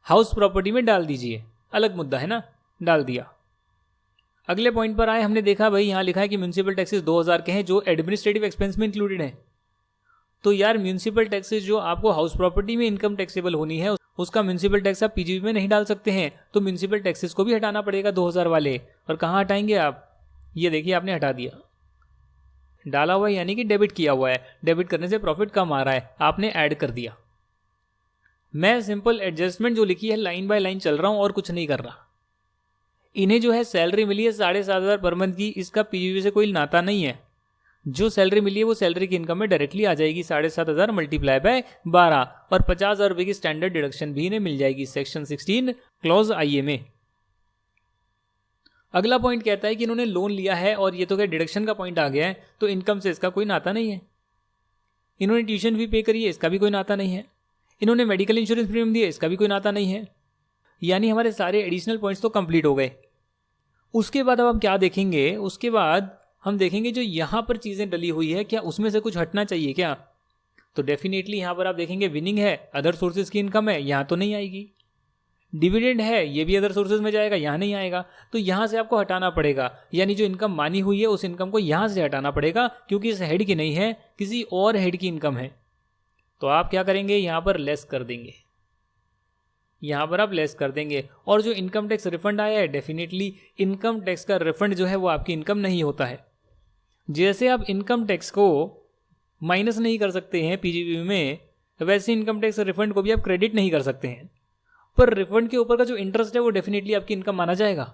A: हाउस प्रॉपर्टी में डाल दीजिए, अलग मुद्दा है ना, डाल दिया। अगले पॉइंट पर आए, हमने देखा भाई यहाँ लिखा है कि म्यूनिसिपल टैक्सेस 2,000 के हैं जो एडमिनिस्ट्रेटिव एक्सपेंस में इंक्लूडेड है। तो यार म्यूनिसिपल टैक्सेस जो आपको हाउस प्रॉपर्टी में इनकम टैक्सेबल होनी है उसका म्यूनिसिपल टैक्स आप पीजीपी में नहीं डाल सकते हैं, तो म्यूनिसिपल टैक्सेस को भी हटाना पड़ेगा 2,000 वाले। और कहाँ हटाएंगे आप, ये देखिए आपने हटा दिया, डाला हुआ है यानी कि डेबिट किया हुआ है, डेबिट करने से प्रॉफिट कम आ रहा है, आपने ऐड कर दिया। मैं सिंपल एडजस्टमेंट जो लिखी है लाइन बाय लाइन चल रहा हूं और कुछ नहीं कर रहा। इन्हें जो है सैलरी मिली है 7,500 पर मंथ की, इसका पीजीपी से कोई नाता नहीं है। जो सैलरी मिली है वो सैलरी की इनकम में डायरेक्टली आ जाएगी, 7,500 मल्टीप्लाई बाय 12, और 50,000 रुपये की स्टैंडर्ड डिडक्शन भी इन्हें मिल जाएगी सेक्शन 16 क्लॉज IA में। अगला पॉइंट कहता है कि इन्होंने लोन लिया है, और ये तो क्या डिडक्शन का पॉइंट आ गया है, तो इनकम से इसका कोई नाता नहीं है। इन्होंने ट्यूशन फी पे करी है, इसका भी कोई नाता नहीं है। इन्होंने मेडिकल इंश्योरेंस प्रीमियम दिया, इसका भी कोई नाता नहीं है। यानी हमारे सारे एडिशनल पॉइंट्स तो कंप्लीट हो गए। उसके बाद अब हम क्या देखेंगे, उसके बाद हम देखेंगे जो यहाँ पर चीज़ें डली हुई है क्या उसमें से कुछ हटना चाहिए क्या। तो डेफिनेटली यहाँ पर आप देखेंगे विनिंग है, अदर सोर्सेज की इनकम है, यहाँ तो नहीं आएगी। डिविडेंड है, ये भी अदर सोर्सेज में जाएगा, यहाँ नहीं आएगा, तो यहाँ से आपको हटाना पड़ेगा। यानी जो इनकम मानी हुई है उस इनकम को यहाँ से हटाना पड़ेगा, क्योंकि इस हेड की नहीं है, किसी और हेड की इनकम है। तो आप क्या करेंगे, यहाँ पर लेस कर देंगे, यहाँ पर आप लेस कर देंगे। और जो इनकम टैक्स रिफंड आया है, डेफिनेटली इनकम टैक्स का रिफंड जो है वो आपकी इनकम नहीं होता है। जैसे आप इनकम टैक्स को माइनस नहीं कर सकते हैं पीजीपी में, वैसे इनकम टैक्स रिफंड को भी आप क्रेडिट नहीं कर सकते हैं। पर रिफंड के ऊपर का जो इंटरेस्ट है वो डेफिनेटली आपकी इनकम माना जाएगा,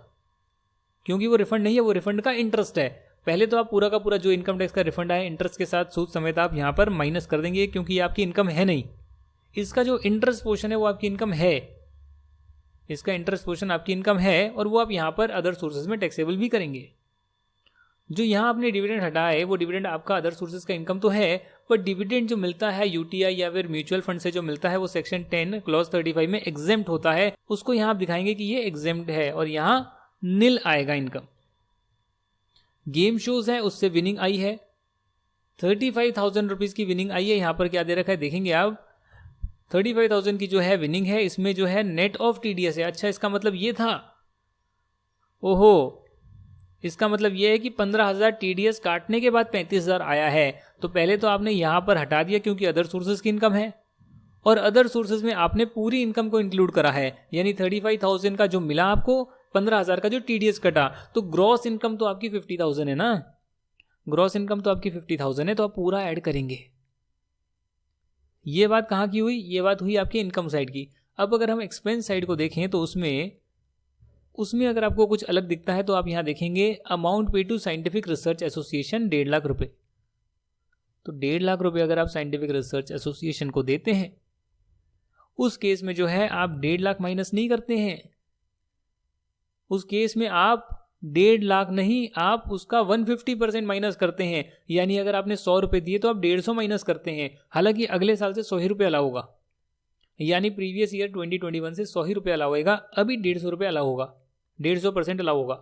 A: क्योंकि वो रिफंड नहीं है, वो रिफंड का इंटरेस्ट है। पहले तो आप पूरा का पूरा जो इनकम टैक्स का रिफंड आया इंटरेस्ट के साथ सूद समेत आप यहाँ पर माइनस कर देंगे, क्योंकि ये आपकी इनकम है नहीं। इसका जो इंटरेस्ट पोर्शन है वो आपकी इनकम है, इसका इंटरेस्ट पोर्शन आपकी इनकम है, और वो आप यहाँ पर अदर सोर्सेज में टैक्सेबल भी करेंगे। जो यहाँ आपने डिविडेंड हटाया है वो डिविडेंड आपका अदर सोर्सेज का इनकम तो है, पर डिविडेंड जो मिलता है यूटीआई या फिर म्यूचुअल फंड से जो मिलता है वो सेक्शन 10 क्लॉज 35 में एग्जेम्प्ट होता है। उसको यहाँ आप दिखाएंगे कि ये एग्जेम्प्ट है और यहाँ नील आएगा इनकम। गेम शोज है उससे विनिंग आई है, 35,000 रुपीज की विनिंग आई है। यहाँ पर क्या दे रखा है देखेंगे आप, 35,000 की जो है विनिंग है, इसमें जो है नेट ऑफ टीडीएस है। अच्छा, इसका मतलब ये था, ओहो, इसका मतलब ये है कि 15,000 टीडीएस काटने के बाद 35,000 आया है। तो पहले तो आपने यहां पर हटा दिया क्योंकि अदर सोर्सेज की इनकम है, और अदर सोर्सेज में आपने पूरी इनकम को इंक्लूड करा है, यानी 35,000 का जो मिला आपको, 15,000 का जो टीडीएस कटा, तो ग्रॉस इनकम तो आपकी 50,000 है ना, ग्रॉस इनकम तो आपकी 50,000 है, तो आप पूरा ऐड करेंगे। ये बात कहाँ की हुई, ये बात हुई आपकी इनकम साइड की। अब अगर हम एक्सपेंस साइड को देखें तो उसमें अगर आपको कुछ अलग दिखता है तो आप यहां देखेंगे amount pay to scientific research association 1.5 lakh रुपए। तो 1.5 लाख रुपए अगर आप साइंटिफिक रिसर्च एसोसिएशन को देते हैं, उस केस में जो है आप 1.5 लाख माइनस नहीं करते हैं, उस केस में आप 1.5 लाख नहीं, आप उसका 150% माइनस करते हैं। यानी अगर आपने 100 रुपए दिए तो आप 150 माइनस करते हैं। हालांकि अगले साल से 100 ही रुपये अलाउ होगा, यानी प्रीवियस ईयर 2021 से 100 ही रुपये अलाउ होगा, अभी 150 रुपये अलाउ होगा, 150% अलाउ होगा।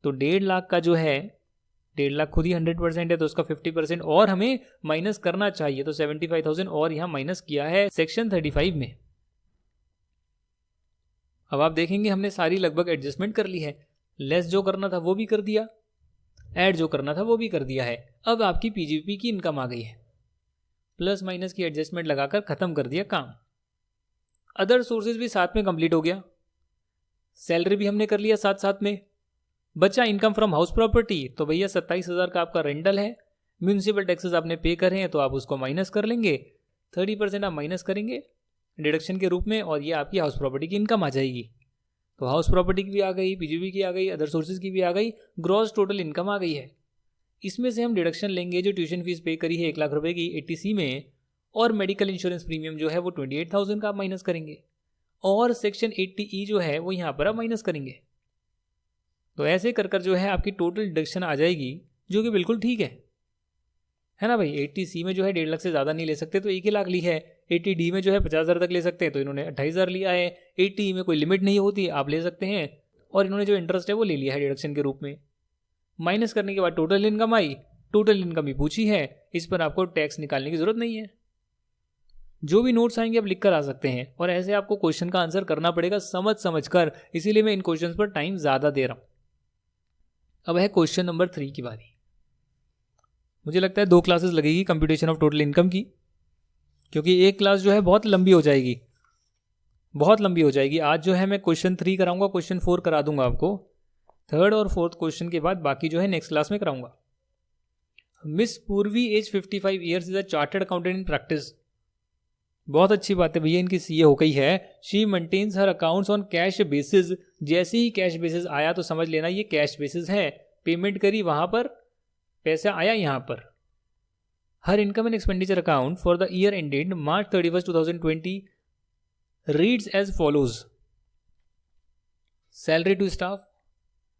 A: तो 1.5 लाख का जो है, 1.5 लाख खुद ही 100% है, तो उसका 50% और हमें माइनस करना चाहिए। तो 75,000 और यहां माइनस किया है सेक्शन 35 में। अब आप देखेंगे हमने सारी लगभग एडजस्टमेंट कर ली है, लेस जो करना था वो भी कर दिया, ऐड जो करना था वो भी कर दिया है। अब आपकी पीजीपी की इनकम आ गई है, प्लस माइनस की एडजस्टमेंट लगाकर खत्म कर दिया काम। अदर सोर्सेज भी साथ में कंप्लीट हो गया, सैलरी भी हमने कर लिया साथ साथ में। बचा इनकम फ्रॉम हाउस प्रॉपर्टी, तो भैया 27,000 का आपका रेंटल है, म्यूनिसिपल टैक्सेस आपने पे करे हैं तो आप उसको माइनस कर लेंगे, 30% आप माइनस करेंगे डिडक्शन के रूप में, और ये आपकी हाउस प्रॉपर्टी की इनकम आ जाएगी। तो हाउस प्रॉपर्टी की भी आ गई, पीजीबी की आ गई, अदर सोर्सेज की भी आ गई, ग्रॉस टोटल इनकम आ गई है। इसमें से हम डिडक्शन लेंगे जो ट्यूशन फीस पे करी है 1 लाख रुपए की 80C में, और मेडिकल इंश्योरेंस प्रीमियम जो है वो 28,000 का आप माइनस करेंगे, और सेक्शन 80E जो है वो यहाँ पर आप माइनस करेंगे। तो ऐसे कर कर जो है आपकी टोटल डिडक्शन आ जाएगी, जो कि बिल्कुल ठीक है ना भाई। 80C में जो है 1.5 लाख से ज़्यादा नहीं ले सकते तो 1 लाख ली है, 80D में जो है 50,000 तक ले सकते हैं तो इन्होंने 28,000 लिया है, 80E में कोई लिमिट नहीं होती, आप ले सकते हैं, और इन्होंने जो इंटरेस्ट है वो ले लिया है डिडक्शन के रूप में। माइनस करने के बाद टोटल इनकम आई, टोटल इनकम ही पूछी है, इस पर आपको टैक्स निकालने की जरूरत नहीं है। जो भी नोट्स आएंगे आप लिख कर आ सकते हैं, और ऐसे आपको क्वेश्चन का आंसर करना पड़ेगा समझ कर, इसीलिए मैं इन क्वेश्चन पर टाइम ज़्यादा दे रहा हूँ। अब है क्वेश्चन नंबर 3 की बारी। मुझे लगता है 2 क्लासेस लगेगी कंप्यूटेशन ऑफ टोटल इनकम की, क्योंकि एक क्लास जो है बहुत लंबी हो जाएगी, बहुत लंबी हो जाएगी। आज जो है मैं क्वेश्चन 3 कराऊंगा, क्वेश्चन 4 करा दूंगा आपको, 3rd और 4th क्वेश्चन के बाद बाकी जो है नेक्स्ट क्लास में कराऊंगा। Miss Purvi age 55 years is a chartered accountant in practice. बहुत अच्छी बात है भैया, इनकी सीए हो गई है। She maintains her accounts on cash basis. जैसे ही कैश बेसिस आया तो समझ लेना ये कैश बेसिस है, पेमेंट करी वहां पर, पैसा आया यहां पर। हर income and expenditure account for the year ended March 31, 2020 reads as follows: salary to staff,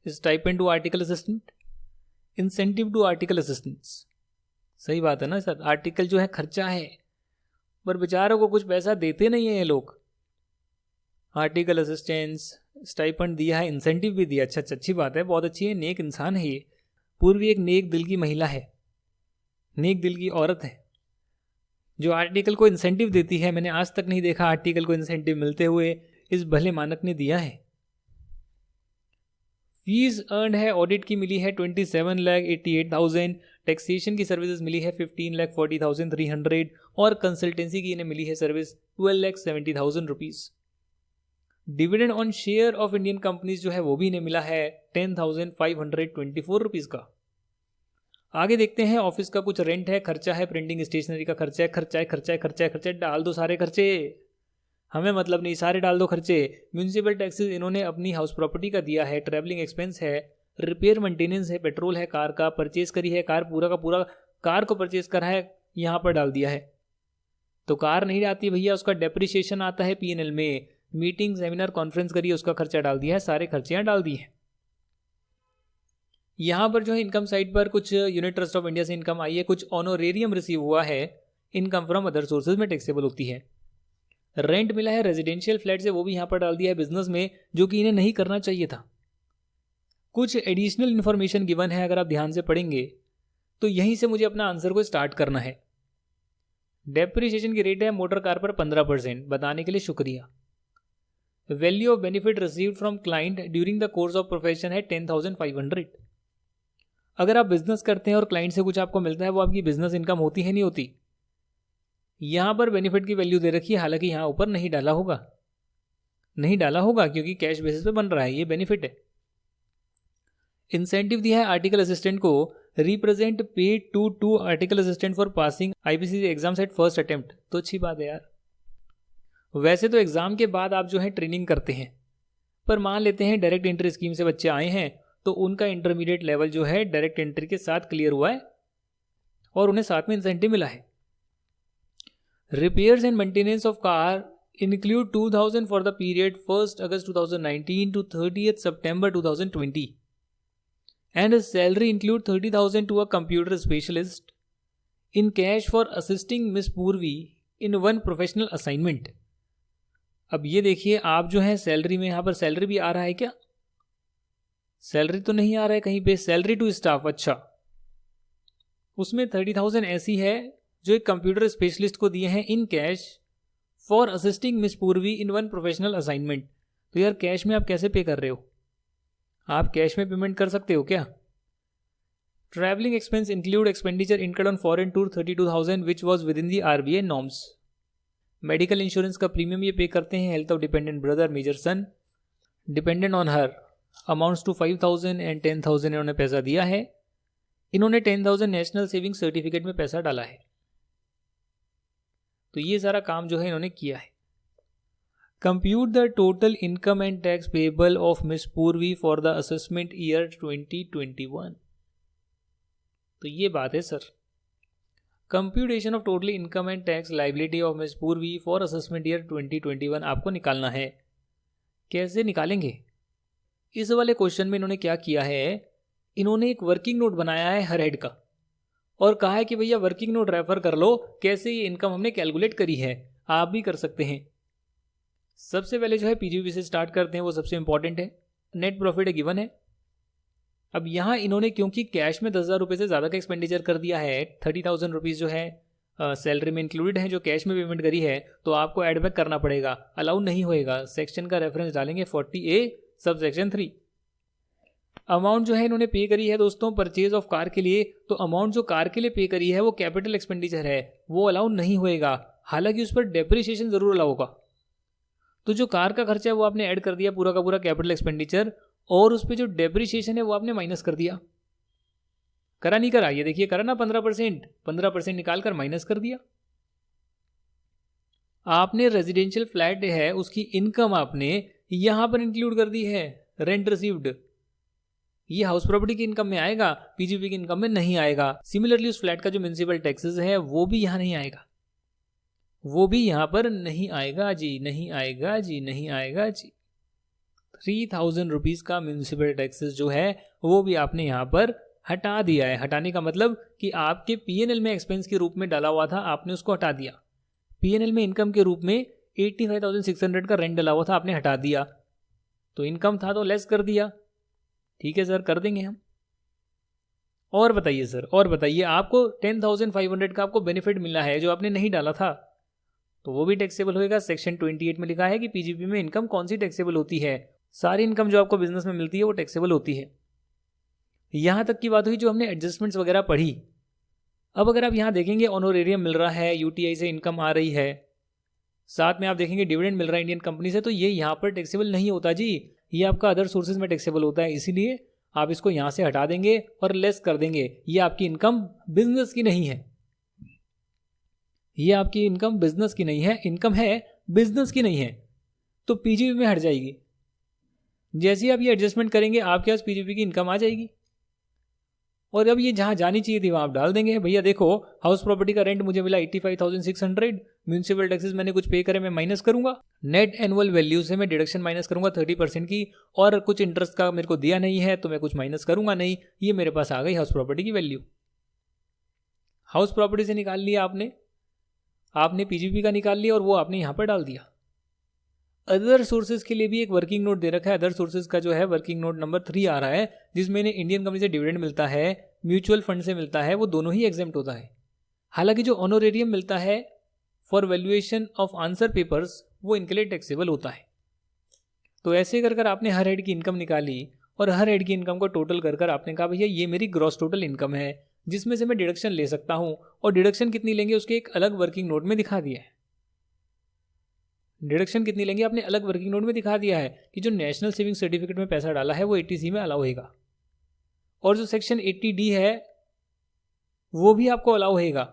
A: stipend to article assistant, incentive to article assistants. सही बात है ना सर, आर्टिकल जो है खर्चा है, पर बेचारों को कुछ पैसा देते नहीं है ये लोग। आर्टिकल असिस्टेंस, स्टाइपेंड दिया है, इंसेंटिव भी दिया, अच्छा अच्छी बात है, बहुत अच्छी है, नेक इंसान है ये। पूर्वी एक नेक दिल की महिला है, नेक दिल की औरत है, जो आर्टिकल को इंसेंटिव देती है। मैंने आज तक नहीं देखा आर्टिकल को इंसेंटिव मिलते हुए, इस भले मानक ने दिया है। फीस अर्न है ऑडिट की मिली है 27,88,000, टैक्सेशन की सर्विसेज मिली है 15,40,300, और कंसल्टेंसी की इन्हें मिली है service 12,70,000 rupees. Dividend on share of Indian companies जो है वो भी इन्हें मिला है 10,524 रुपीज का। आगे देखते हैं, ऑफिस का कुछ रेंट है, खर्चा है, प्रिंटिंग स्टेशनरी का खर्चा है, खर्चा है, खर्चा है, खर्चा है, खर्चा है, डाल दो सारे खर्चे, हमें मतलब नहीं, सारे डाल दो खर्चे। म्यूनिसिपल टैक्सेस इन्होंने अपनी हाउस प्रॉपर्टी का दिया है, ट्रैवलिंग एक्सपेंस है, रिपेयर मेंटेनेंस है, पेट्रोल है, कार का परचेज करी है, कार पूरा का पूरा कार को परचेज करा है, यहाँ पर डाल दिया है। तो कार नहीं आती भैया, उसका डेप्रिसिएशन आता है P&L में, मीटिंग सेमिनार कॉन्फ्रेंस करिए, उसका खर्चा डाल दिया है, सारे खर्चे यहाँ डाल दिए हैं। यहाँ पर जो है इनकम साइड पर कुछ यूनिट ट्रस्ट ऑफ इंडिया से इनकम आई है, कुछ ऑनोरेरियम रिसीव हुआ है, इनकम फ्रॉम अदर सोर्सेज में टैक्सेबल होती है। रेंट मिला है रेजिडेंशियल फ्लैट से, वो भी यहाँ पर डाल दिया है बिजनेस में, जो कि इन्हें नहीं करना चाहिए था। कुछ एडिशनल इन्फॉर्मेशन गिवन है, अगर आप ध्यान से पढ़ेंगे तो यहीं से मुझे अपना आंसर को स्टार्ट करना है। डेप्रिसिएशन की रेट है मोटर कार पर 15%, बताने के लिए शुक्रिया। Value of benefit received from client during the course of profession है 10,500। अगर आप बिजनेस करते हैं और क्लाइंट से कुछ आपको मिलता है, वो आपकी बिजनेस इनकम होती है नहीं होती? यहाँ पर बेनिफिट की वैल्यू दे रखी है, हालांकि यहाँ ऊपर नहीं डाला होगा क्योंकि कैश बेसिस पे बन रहा है, ये बेनिफिट है। इंसेंटिव दिया है आर्टिकल असिस्टेंट को, represent pay to article assistant for passing IPC exams at first attempt. तो अच्छी बात है यार। वैसे तो एग्जाम के बाद आप जो है ट्रेनिंग करते हैं, पर मान लेते हैं डायरेक्ट एंट्री स्कीम से बच्चे आए हैं, तो उनका इंटरमीडिएट लेवल जो है डायरेक्ट एंट्री के साथ क्लियर हुआ है और उन्हें साथ में इंसेंटिव मिला है। Repairs and maintenance of car include 2000 for the period 1 August 2019 to 30 September 2020 and a salary include 30,000 to a computer specialist in cash for assisting Miss Purvi in one professional assignment। अब ये देखिए, आप जो है salary में, यहाँ पर salary भी आ रहा है क्या? सैलरी तो नहीं आ रहा है कहीं पे। सैलरी टू स्टाफ, अच्छा, उसमें 30,000 ऐसी है जो एक कंप्यूटर स्पेशलिस्ट को दिए हैं in cash for assisting miss पूर्वी इन वन प्रोफेशनल असाइनमेंट। तो यार कैश में आप कैसे पे कर रहे हो? आप कैश में पेमेंट कर सकते हो क्या? Travelling expense include expenditure incurred on foreign tour 32,000 which was within the RBI norms. Medical insurance का प्रीमियम ये पे करते हैं। Health of dependent brother major son dependent on her amounts to 5,000 and 10,000 इन्होंने पैसा दिया है। इन्होंने 10,000 national saving certificate में पैसा डाला है। तो ये सारा काम जो है इन्होंने किया है। Compute the total income and tax payable of miss पूर्वी फॉर द असेसमेंट ईयर 2021। तो ये बात है sir. Computation of total income and tax liability of miss पूर्वी फॉर असेसमेंट ईयर 2021 आपको निकालना है। कैसे निकालेंगे? इस वाले क्वेश्चन में इन्होंने क्या किया है, इन्होंने एक वर्किंग नोट बनाया है हर हेड का और कहा है कि भैया वर्किंग नोट रेफर कर लो, कैसे ये इनकम हमने कैलकुलेट करी है। आप भी कर सकते हैं। सबसे पहले जो है पीजीबी से स्टार्ट करते हैं, वो सबसे इंपॉर्टेंट है। नेट प्रॉफिट गिवन है। अब यहाँ इन्होंने क्योंकि कैश में 10,000 रुपये से ज़्यादा का एक्सपेंडिचर कर दिया है, 30,000 रुपीज़ जो है सैलरी में इंक्लूडेड है, जो कैश में पेमेंट करी है, तो आपको एड बैक करना पड़ेगा। अलाउ नहीं होएगा। सेक्शन का रेफरेंस डालेंगे 40A सब सेक्शन 3। अमाउंट जो है इन्होंने पे करी है दोस्तों परचेज ऑफ कार के लिए, तो अमाउंट जो कार के लिए पे करी है वो कैपिटल एक्सपेंडिचर है, वो अलाउ नहीं होएगा। हालांकि उस पर डेप्रिसिएशन जरूर अलाउ होगा। तो जो कार का खर्चा है वो आपने ऐड कर दिया पूरा का पूरा कैपिटल एक्सपेंडिचर, और उस पर जो डेप्रिसिएशन है वो आपने माइनस कर दिया। करा नहीं करा? ये देखिए करा ना, 15% निकाल कर माइनस कर दिया। आपने रेजिडेंशियल फ्लैट है उसकी इनकम आपने यहां पर इंक्लूड कर दी है, रेंट रिसीव्ड। ये हाउस प्रॉपर्टी की इनकम में आएगा, पीजीपी की इनकम में नहीं आएगा। सिमिलरली उस फ्लैट का जो म्युनिसिपल टैक्सेस है वो भी यहां नहीं आएगा, वो भी यहां पर नहीं आएगा जी, नहीं आएगा जी, नहीं आएगा जी। 3,000 रुपीज का म्युनिसिपल टैक्सेस जो है वो भी आपने यहां पर हटा दिया है। हटाने का मतलब कि आपके पीएनएल में एक्सपेंस के रूप में डाला हुआ था, आपने उसको हटा दिया। पीएनएल में इनकम के रूप में 85,600 का रेंट डाला हुआ था, आपने हटा दिया। तो इनकम था तो लेस कर दिया। ठीक है सर, कर देंगे हम। और बताइए सर, और बताइए, आपको 10,500 का आपको बेनिफिट मिला है जो आपने नहीं डाला था, तो वो भी टैक्सेबल होएगा। सेक्शन 28 में लिखा है कि पीजीपी में इनकम कौन सी टैक्सेबल होती है। सारी इनकम जो आपको बिजनेस में मिलती है वो टैक्सेबल होती है। यहां तक की बात हुई जो हमने एडजस्टमेंट्स वगैरह पढ़ी। अब अगर आप यहां देखेंगे ऑनोरेरियम मिल रहा है, यूटीआई से इनकम आ रही है, साथ में आप देखेंगे डिविडेंड मिल रहा है इंडियन कंपनी से, तो ये यहाँ पर टैक्सेबल नहीं होता जी, ये आपका अदर सोर्सेज में टैक्सेबल होता है। इसीलिए आप इसको यहाँ से हटा देंगे और लेस कर देंगे। ये आपकी इनकम बिजनेस की नहीं है, ये आपकी इनकम बिजनेस की नहीं है, इनकम है बिजनेस की नहीं है, तो पीजीपी में हट जाएगी। जैसे ही आप ये एडजस्टमेंट करेंगे आपके पास पीजीपी की इनकम आ जाएगी। और अब ये जहाँ जानी चाहिए थी वहाँ आप डाल देंगे। भैया देखो, हाउस प्रॉपर्टी का रेंट मुझे मिला 85,600, म्यूनसिपल टैक्सेस मैंने कुछ पे करे, मैं माइनस करूंगा, नेट एनुअल वैल्यू से मैं डिडक्शन माइनस करूंगा 30% की, और कुछ इंटरेस्ट का मेरे को दिया नहीं है तो मैं कुछ माइनस करूंगा नहीं। ये मेरे पास आ गई हाउस प्रॉपर्टी की वैल्यू। हाउस प्रॉपर्टी से निकाल लिया आपने पीजीपी का निकाल लिया और वो आपने यहाँ पर डाल दिया। अदर सोर्सेज के लिए भी एक वर्किंग नोट दे रखा है। अदर सोर्सेज का जो है वर्किंग नोट नंबर 3 आ रहा है, जिसमें इंडियन कंपनी से डिविडेंड मिलता है, म्यूचुअल फंड से मिलता है, वो दोनों ही एग्जेम्प्ट होता है। हालांकि जो ऑनोरेरियम मिलता है for valuation of answer papers वो इनके लिए टैक्सेबल होता है। तो ऐसे कर आपने हर हेड की इनकम निकाली और हर हेड की इनकम को टोटल कर आपने कहा भैया ये मेरी ग्रॉस टोटल इनकम है जिसमें से मैं डिडक्शन ले सकता हूँ, और डिडक्शन कितनी लेंगे उसके एक अलग वर्किंग नोट में दिखा दिया है। डिडक्शन कितनी लेंगे आपने अलग वर्किंग नोट में दिखा दिया है कि जो नेशनल सेविंग सर्टिफिकेट में पैसा डाला है वो 80C में अलाउ होगा, और जो सेक्शन 80D है वो भी आपको अलाउ होगा।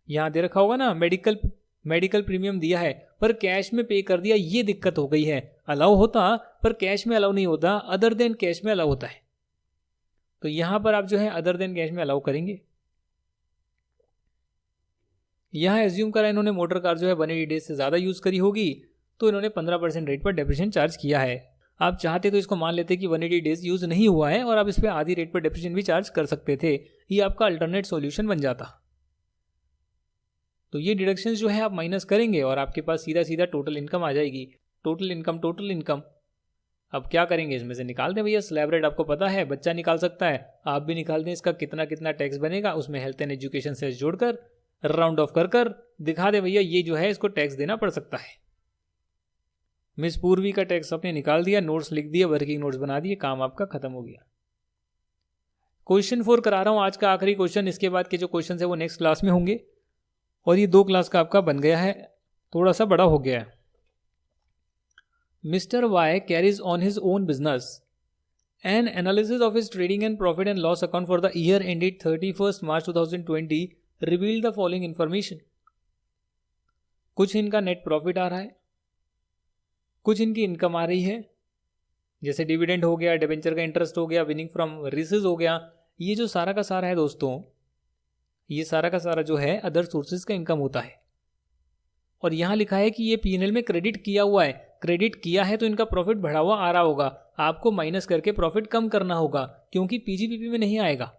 A: यहां दे रखा होगा ना मेडिकल प्रीमियम दिया है पर कैश में पे कर दिया, ये दिक्कत हो गई है। अलाउ होता पर कैश में अलाउ नहीं होता, अदर देन कैश में अलाउ होता है। तो यहां पर आप जो है अदर देन कैश में अलाउ करेंगे। यहां एज्यूम करा इन्होंने मोटर कार जो है 180 डेज से ज़्यादा यूज़ करी होगी, तो इन्होंने 15% रेट पर डेप्रिसिएशन चार्ज किया है। आप चाहते तो इसको मान लेते कि 180 डेज यूज़ नहीं हुआ है और आप इस पर आधी रेट पर डेप्रिसिएशन भी चार्ज कर सकते थे, ये आपका अल्टरनेट सॉल्यूशन बन जाता। तो ये डिडक्शंस जो है आप माइनस करेंगे और आपके पास सीधा सीधा टोटल इनकम आ जाएगी। टोटल इनकम अब क्या करेंगे, इसमें से निकाल दें भैया। स्लैब रेट आपको पता है, बच्चा निकाल सकता है, आप भी निकाल दें। इसका कितना कितना टैक्स बनेगा उसमें हेल्थ एंड एजुकेशन सेस जोड़कर राउंड ऑफ कर दिखा दे भैया, ये जो है इसको टैक्स देना पड़ सकता है। मिस पूर्वी का टैक्स आपने निकाल दिया, नोट्स लिख दिए, वर्किंग नोट्स बना दिए, काम आपका खत्म हो गया। क्वेश्चन 4 करा रहा हूं, आज का आखिरी क्वेश्चन। इसके बाद के जो क्वेश्चन है वो नेक्स्ट क्लास में होंगे, और ये 2 क्लास का आपका बन गया है, थोड़ा सा बड़ा हो गया है। Mister Y carries on his own business an analysis of his trading and profit and loss account for the year ended 31 March 2020 reveal the following information. कुछ इनका नेट प्रॉफिट आ रहा है, कुछ इनकी इनकम आ रही है, जैसे डिविडेंड हो गया, डिबेंचर का इंटरेस्ट हो गया, विनिंग फ्रॉम रिसीज हो गया। ये जो सारा का सारा है दोस्तों, ये सारा का सारा जो है अदर सोर्सेज का इनकम होता है। और यहां लिखा है कि ये पीएनएल में क्रेडिट किया हुआ है। क्रेडिट किया है तो इनका प्रॉफिट बढ़ा हुआ आ रहा होगा, आपको माइनस करके प्रॉफिट कम करना होगा, क्योंकि पीजीपीपी में नहीं आएगा,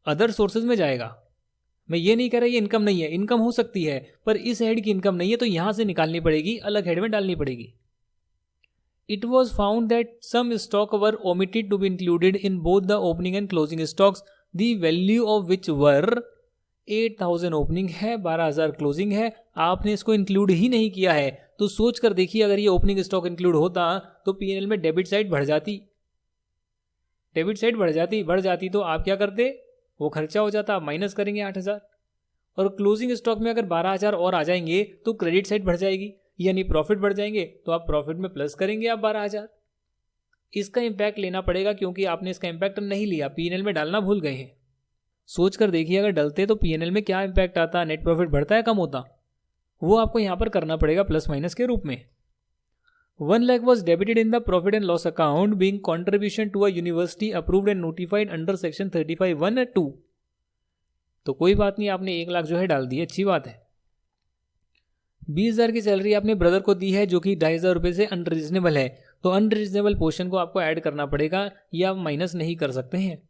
A: अदर सोर्सेज में जाएगा। मैं ये नहीं कह रहा ये इनकम नहीं है, इनकम हो सकती है, पर इस हेड की इनकम नहीं है तो यहां से निकालनी पड़ेगी, अलग हेड में डालनी पड़ेगी। It was found that some stock were omitted to be included in both the opening and closing stocks, the value of which were 8,000 opening है, 12,000 क्लोजिंग है। आपने इसको इंक्लूड ही नहीं किया है, तो सोच कर देखिए अगर ये ओपनिंग स्टॉक इंक्लूड होता तो पीएनएल में डेबिट साइड बढ़ जाती तो आप क्या करते, वो खर्चा हो जाता, माइनस करेंगे 8,000, और क्लोजिंग स्टॉक में अगर 12,000 और आ जाएंगे तो क्रेडिट साइड बढ़ जाएगी, यानी प्रॉफिट बढ़ जाएंगे, तो आप प्रॉफिट में प्लस करेंगे आप 12,000। इसका इंपैक्ट लेना पड़ेगा, क्योंकि आपने इसका इंपैक्ट नहीं लिया, पीएनएल में डालना भूल गए हैं। सोच कर देखिए अगर डलते तो पीएनएल में क्या इंपैक्ट आता, नेट प्रॉफिट बढ़ता है कम होता, वो आपको यहां पर करना पड़ेगा प्लस माइनस के रूप में। 1 lakh was debited in the profit and loss account being contribution to a university approved and notified under section 35(1) and 2। तो कोई बात नहीं, आपने 1 लाख जो है डाल दी, अच्छी बात है। 20,000 की सैलरी आपने ब्रदर को दी है, जो कि 2,500 रुपये से अनरीजनेबल है, तो अनरीजनेबल पोर्शन को आपको ऐड करना पड़ेगा, ये आप माइनस नहीं कर सकते हैं।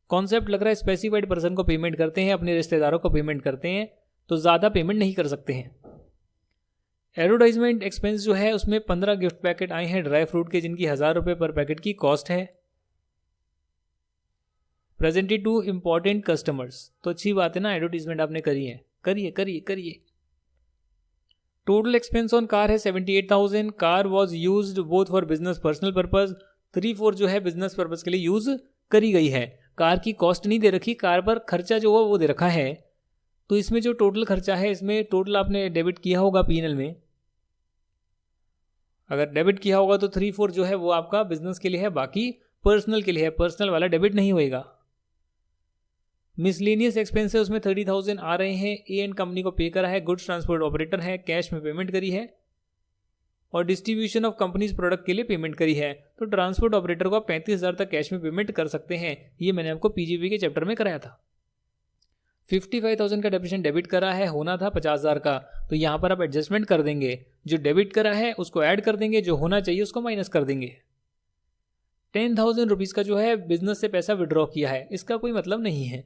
A: कॉन्सेप्ट लग रहा है स्पेसिफाइड पर्सन को पेमेंट करते हैं, अपने रिश्तेदारों को पेमेंट करते हैं, तो ज़्यादा पेमेंट नहीं कर सकते हैं। एडवर्टाइजमेंट एक्सपेंस जो है उसमें 15 गिफ्ट पैकेट आए हैं ड्राई फ्रूट के, जिनकी 1,000 रुपये पर पैकेट की कॉस्ट है। प्रेजेंटेड टू इंपॉर्टेंट कस्टमर्स, तो अच्छी बात है ना, एडवर्टीजमेंट आपने करी है, करिए। टोटल एक्सपेंस ऑन कार है 78,000। Car was used both for business personal purpose, 3/4 जो है बिजनेस पर्पज के लिए यूज करी गई है। कार की कॉस्ट नहीं दे रखी, कार पर खर्चा जो हुआ वो दे रखा है। तो इसमें जो टोटल खर्चा है, इसमें टोटल आपने डेबिट किया होगा पीएनएल में, अगर डेबिट किया होगा तो 3/4 जो है वो आपका बिजनेस के लिए है, बाकी पर्सनल के लिए है, पर्सनल वाला डेबिट नहीं होएगा। मिसलेनियस एक्सपेंसेस उसमें 30,000 आ रहे हैं, ए एंड कंपनी को पे करा है, गुड्स ट्रांसपोर्ट ऑपरेटर है, कैश में पेमेंट करी है, और डिस्ट्रीब्यूशन ऑफ कंपनीज प्रोडक्ट के लिए पेमेंट करी है, तो ट्रांसपोर्ट ऑपरेटर को आप 35,000 तक कैश में पेमेंट कर सकते हैं। ये मैंने आपको पीजीबी के चैप्टर में कराया था। 55,000 का डेप्रिसिएशन डेबिट करा है, होना था 50,000 का, तो यहाँ पर आप एडजस्टमेंट कर देंगे। जो डेबिट करा है उसको ऐड कर देंगे, जो होना चाहिए उसको माइनस कर देंगे। 10,000 रुपीज़ का जो है बिजनेस से पैसा विड्रॉ किया है, इसका कोई मतलब नहीं है।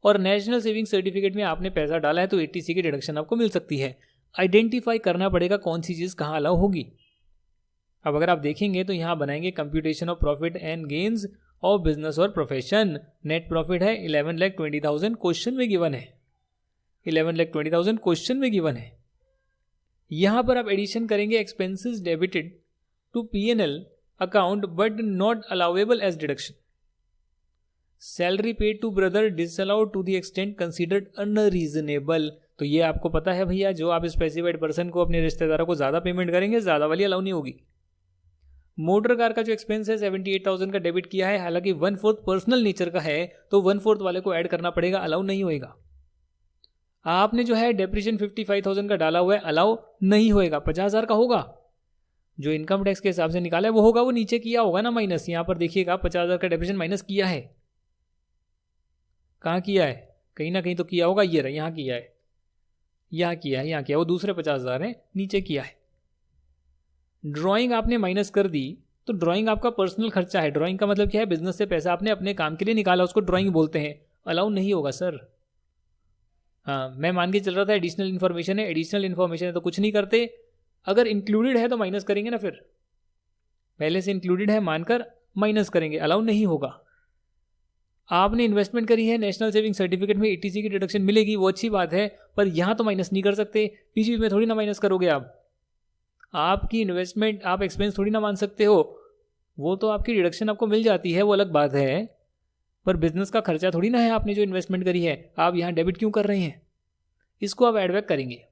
A: और नेशनल सेविंग सर्टिफिकेट में आपने पैसा डाला है तो 80C की डिडक्शन आपको मिल सकती है। आइडेंटिफाई करना पड़ेगा कौन सी चीज़ कहाँ अलाउ होगी। अब अगर आप देखेंगे तो यहाँ बनाएंगे computation of profit and gains of business और प्रोफेशन। नेट प्रॉफिट है 11,20,000 क्वेश्चन में गिवन है, 11,20,000 क्वेश्चन में गिवन है। यहाँ पर आप एडिशन करेंगे expenses debited to P&L account but not allowable as deduction. Salary paid to brother disallowed to the extent considered unreasonable. तो ये आपको पता है भैया, जो आप स्पेसिफाइड पर्सन को अपने रिश्तेदारों को ज़्यादा पेमेंट करेंगे ज़्यादा वाली अलाउ नहीं होगी। मोटर कार का जो एक्सपेंस है 78,000 का डेबिट किया है, हालांकि 1/4 पर्सनल नेचर का है तो 1/4 वाले को ऐड करना पड़ेगा, अलाउ नहीं होएगा। आपने जो है डेप्रिसिएशन 55,000 का डाला हुआ है, अलाउ नहीं होएगा। 50,000 का होगा, जो इनकम टैक्स के हिसाब से निकाला है वो होगा, वो नीचे किया होगा ना माइनस। यहाँ पर देखिएगा 50,000 का डेप्रिसिएशन माइनस किया है, कहाँ किया है, कहीं ना कहीं तो किया होगा। ये रहा, यहाँ किया है, यहाँ किया है, यहाँ किया, वो दूसरे 50,000 है, नीचे किया है। ड्राइंग आपने माइनस कर दी तो ड्राइंग आपका पर्सनल खर्चा है। ड्राइंग का मतलब क्या है, बिजनेस से पैसा आपने अपने काम के लिए निकाला, उसको ड्राइंग बोलते हैं, अलाउ नहीं होगा सर। हाँ, मैं मान के चल रहा था एडिशनल इन्फॉर्मेशन है, एडिशनल इन्फॉर्मेशन है तो कुछ नहीं करते। अगर इंक्लूडेड है तो माइनस करेंगे ना, फिर पहले से इंक्लूडेड है मानकर माइनस करेंगे, अलाउ नहीं होगा। आपने इन्वेस्टमेंट करी है, नेशनल सेविंग सर्टिफिकेट में 80C की डिडक्शन मिलेगी, वो अच्छी बात है, पर यहाँ तो माइनस नहीं कर सकते। पीजीबी में थोड़ी ना माइनस करोगे आप, आपकी इन्वेस्टमेंट आप एक्सपेंस थोड़ी ना मान सकते हो, वो तो आपकी डिडक्शन आपको मिल जाती है, वो अलग बात है, पर बिजनेस का खर्चा थोड़ी ना है आपने जो इन्वेस्टमेंट करी है। आप यहाँ डेबिट क्यों कर रहे हैं, इसको आप एडबैक करेंगे।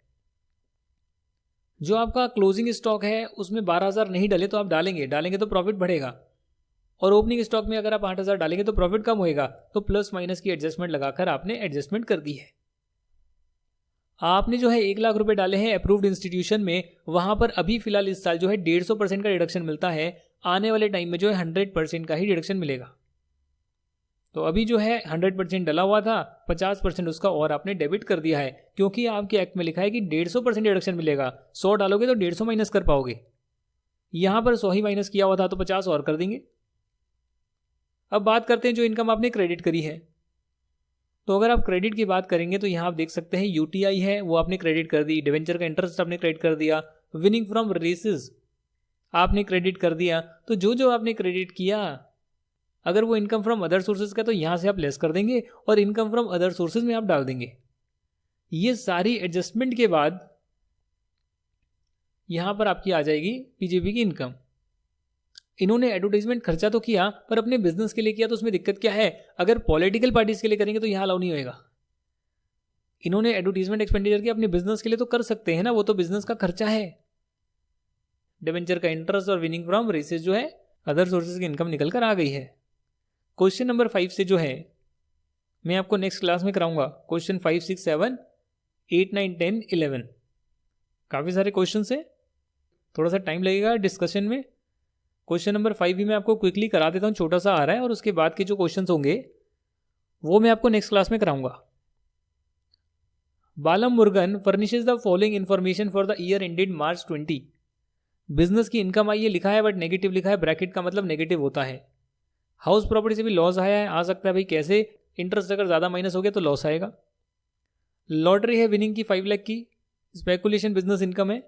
A: जो आपका क्लोजिंग स्टॉक है उसमें 12,000 नहीं डाले तो आप डालेंगे तो प्रॉफिट बढ़ेगा, और ओपनिंग स्टॉक में अगर आप 8,000 डालेंगे तो प्रॉफिट कम होएगा, तो प्लस माइनस की एडजस्टमेंट लगाकर आपने एडजस्टमेंट कर दी है। आपने जो है 1 लाख रुपए डाले हैं अप्रूव्ड इंस्टीट्यूशन में, वहां पर अभी फिलहाल इस साल जो है 150% का डिडक्शन मिलता है, आने वाले टाइम में जो है 100% का ही डिडक्शन मिलेगा। तो अभी जो है 100% डला हुआ था, 50% उसका और आपने डेबिट कर दिया है, क्योंकि आपके एक्ट में लिखा है कि 150% डिडक्शन मिलेगा। 100 डालोगे तो 150 माइनस कर पाओगे, यहां पर 100 ही माइनस किया हुआ था तो 50 और कर देंगे। अब बात करते हैं जो इनकम आपने क्रेडिट करी है। तो अगर आप क्रेडिट की बात करेंगे तो यहाँ आप देख सकते हैं यूटीआई है वो आपने क्रेडिट कर दी, डिवेंचर का इंटरेस्ट आपने क्रेडिट कर दिया, विनिंग फ्रॉम रेसेस आपने क्रेडिट कर दिया। तो जो जो आपने क्रेडिट किया, अगर वो इनकम फ्रॉम अदर सोर्सेज का तो यहाँ से आप लेस कर देंगे और इनकम फ्रॉम अदर सोर्सेज में आप डाल देंगे। ये सारी एडजस्टमेंट के बाद यहाँ पर आपकी आ जाएगी पीजीबी की इनकम। इन्होंने एडवर्टाइजमेंट खर्चा तो किया पर अपने बिजनेस के लिए किया, तो उसमें दिक्कत क्या है, अगर पॉलिटिकल पार्टीज के लिए करेंगे तो यहाँ अलाउ नहीं होएगा। इन्होंने एडवर्टाइजमेंट एक्सपेंडिचर किया अपने बिजनेस के लिए तो कर सकते हैं ना, वो तो बिजनेस का खर्चा है। डिवेंचर का इंटरेस्ट और विनिंग फ्रॉम रेसेस जो है अदर सोर्सेज की इनकम निकल कर आ गई है। क्वेश्चन नंबर 5 से जो है मैं आपको नेक्स्ट क्लास में कराऊंगा। क्वेश्चन 5, 6, 7, 8, 9, 10, 11 काफ़ी सारे क्वेश्चन है, थोड़ा सा टाइम लगेगा डिस्कशन में। क्वेश्चन नंबर 5 भी मैं आपको क्विकली करा देता हूँ, छोटा सा आ रहा है, और उसके बाद के जो क्वेश्चंस होंगे वो मैं आपको नेक्स्ट क्लास में कराऊंगा। Balam Murugan furnishes the following information for the year ended March 20। Business की इनकम आई है लिखा है बट नेगेटिव लिखा है, ब्रैकेट का मतलब नेगेटिव होता है। हाउस प्रॉपर्टी से भी लॉस आया है, आ सकता है भाई कैसे, इंटरेस्ट अगर ज़्यादा माइनस हो गया तो लॉस आएगा। लॉटरी है विनिंग की 5 लाख की, स्पेकुलेशन बिजनेस इनकम है,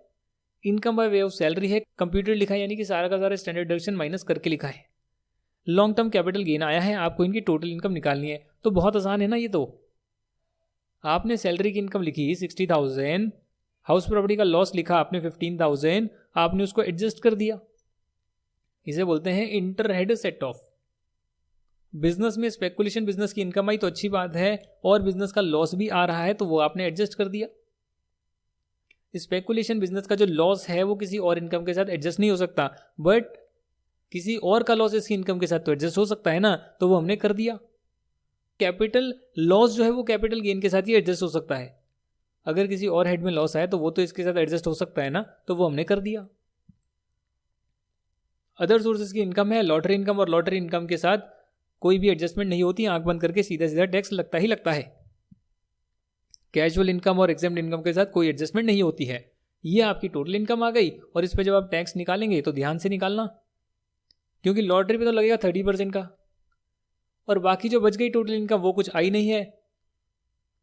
A: income by way of salary है, कंप्यूटर लिखा है यानी कि सारा का सारा स्टैंडर्ड डिडक्शन माइनस करके लिखा है। लॉन्ग टर्म कैपिटल गेन आया है, आपको इनकी टोटल इनकम निकालनी है, तो बहुत आसान है ना ये। तो आपने सैलरी की इनकम लिखी 60,000, हाउस प्रॉपर्टी का लॉस लिखा आपने 15,000, आपने उसको एडजस्ट कर दिया, इसे बोलते हैं inter head set of. Business में स्पेकुलेशन बिजनेस की इनकम आई तो अच्छी बात है, और बिजनेस का लॉस भी आ रहा है तो वो आपने एडजस्ट कर दिया। स्पेकुलेशन बिजनेस का जो लॉस है वो किसी और इनकम के साथ एडजस्ट नहीं हो सकता, बट किसी और का लॉस इसकी इनकम के साथ तो एडजस्ट हो सकता है ना, तो वो हमने कर दिया। कैपिटल लॉस जो है वो कैपिटल गेन के साथ ही एडजस्ट हो सकता है। अगर किसी और हेड में लॉस आया तो वो तो इसके साथ एडजस्ट हो सकता है ना, तो वो हमने कर दिया। अदर सोर्सेज की इनकम है लॉटरी इनकम, और लॉटरी इनकम के साथ कोई भी एडजस्टमेंट नहीं होती, आंख बंद करके सीधा सीधा टैक्स लगता ही लगता है। कैजुअल इनकम और एग्जेम्प्ट इनकम के साथ कोई एडजस्टमेंट नहीं होती है। ये आपकी टोटल इनकम आ गई, और इस पर जब आप टैक्स निकालेंगे तो ध्यान से निकालना, क्योंकि लॉटरी पे तो लगेगा 30% का, और बाकी जो बच गई टोटल इनकम वो कुछ आई नहीं है,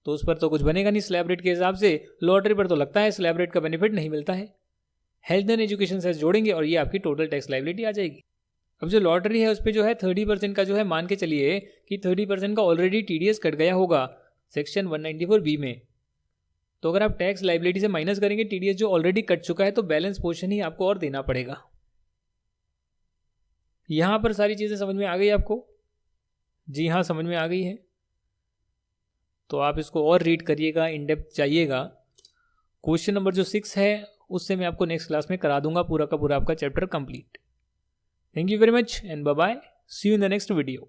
A: तो उस पर तो कुछ बनेगा नहीं स्लैब रेट के हिसाब से। लॉटरी पर तो लगता है, स्लैब रेट का बेनिफिट नहीं मिलता है। हेल्थ एंड एजुकेशन से जोड़ेंगे और ये आपकी टोटल टैक्स लायबिलिटी आ जाएगी। अब जो लॉटरी है उस पर जो है 30% का जो है, मान के चलिए कि 30% का ऑलरेडी TDS कट गया होगा सेक्शन 194B में, तो अगर आप टैक्स लायबिलिटी से माइनस करेंगे TDS जो ऑलरेडी कट चुका है, तो बैलेंस पोर्शन ही आपको और देना पड़ेगा। यहां पर सारी चीज़ें समझ में आ गई आपको? जी हाँ, समझ में आ गई है। तो आप इसको और रीड करिएगा, इन डेप्थ जाइएगा। क्वेश्चन नंबर जो 6 है उससे मैं आपको नेक्स्ट क्लास में करा दूंगा पूरा का पूरा आपका chapter complete. Thank you very much and bye bye, see you in the next video.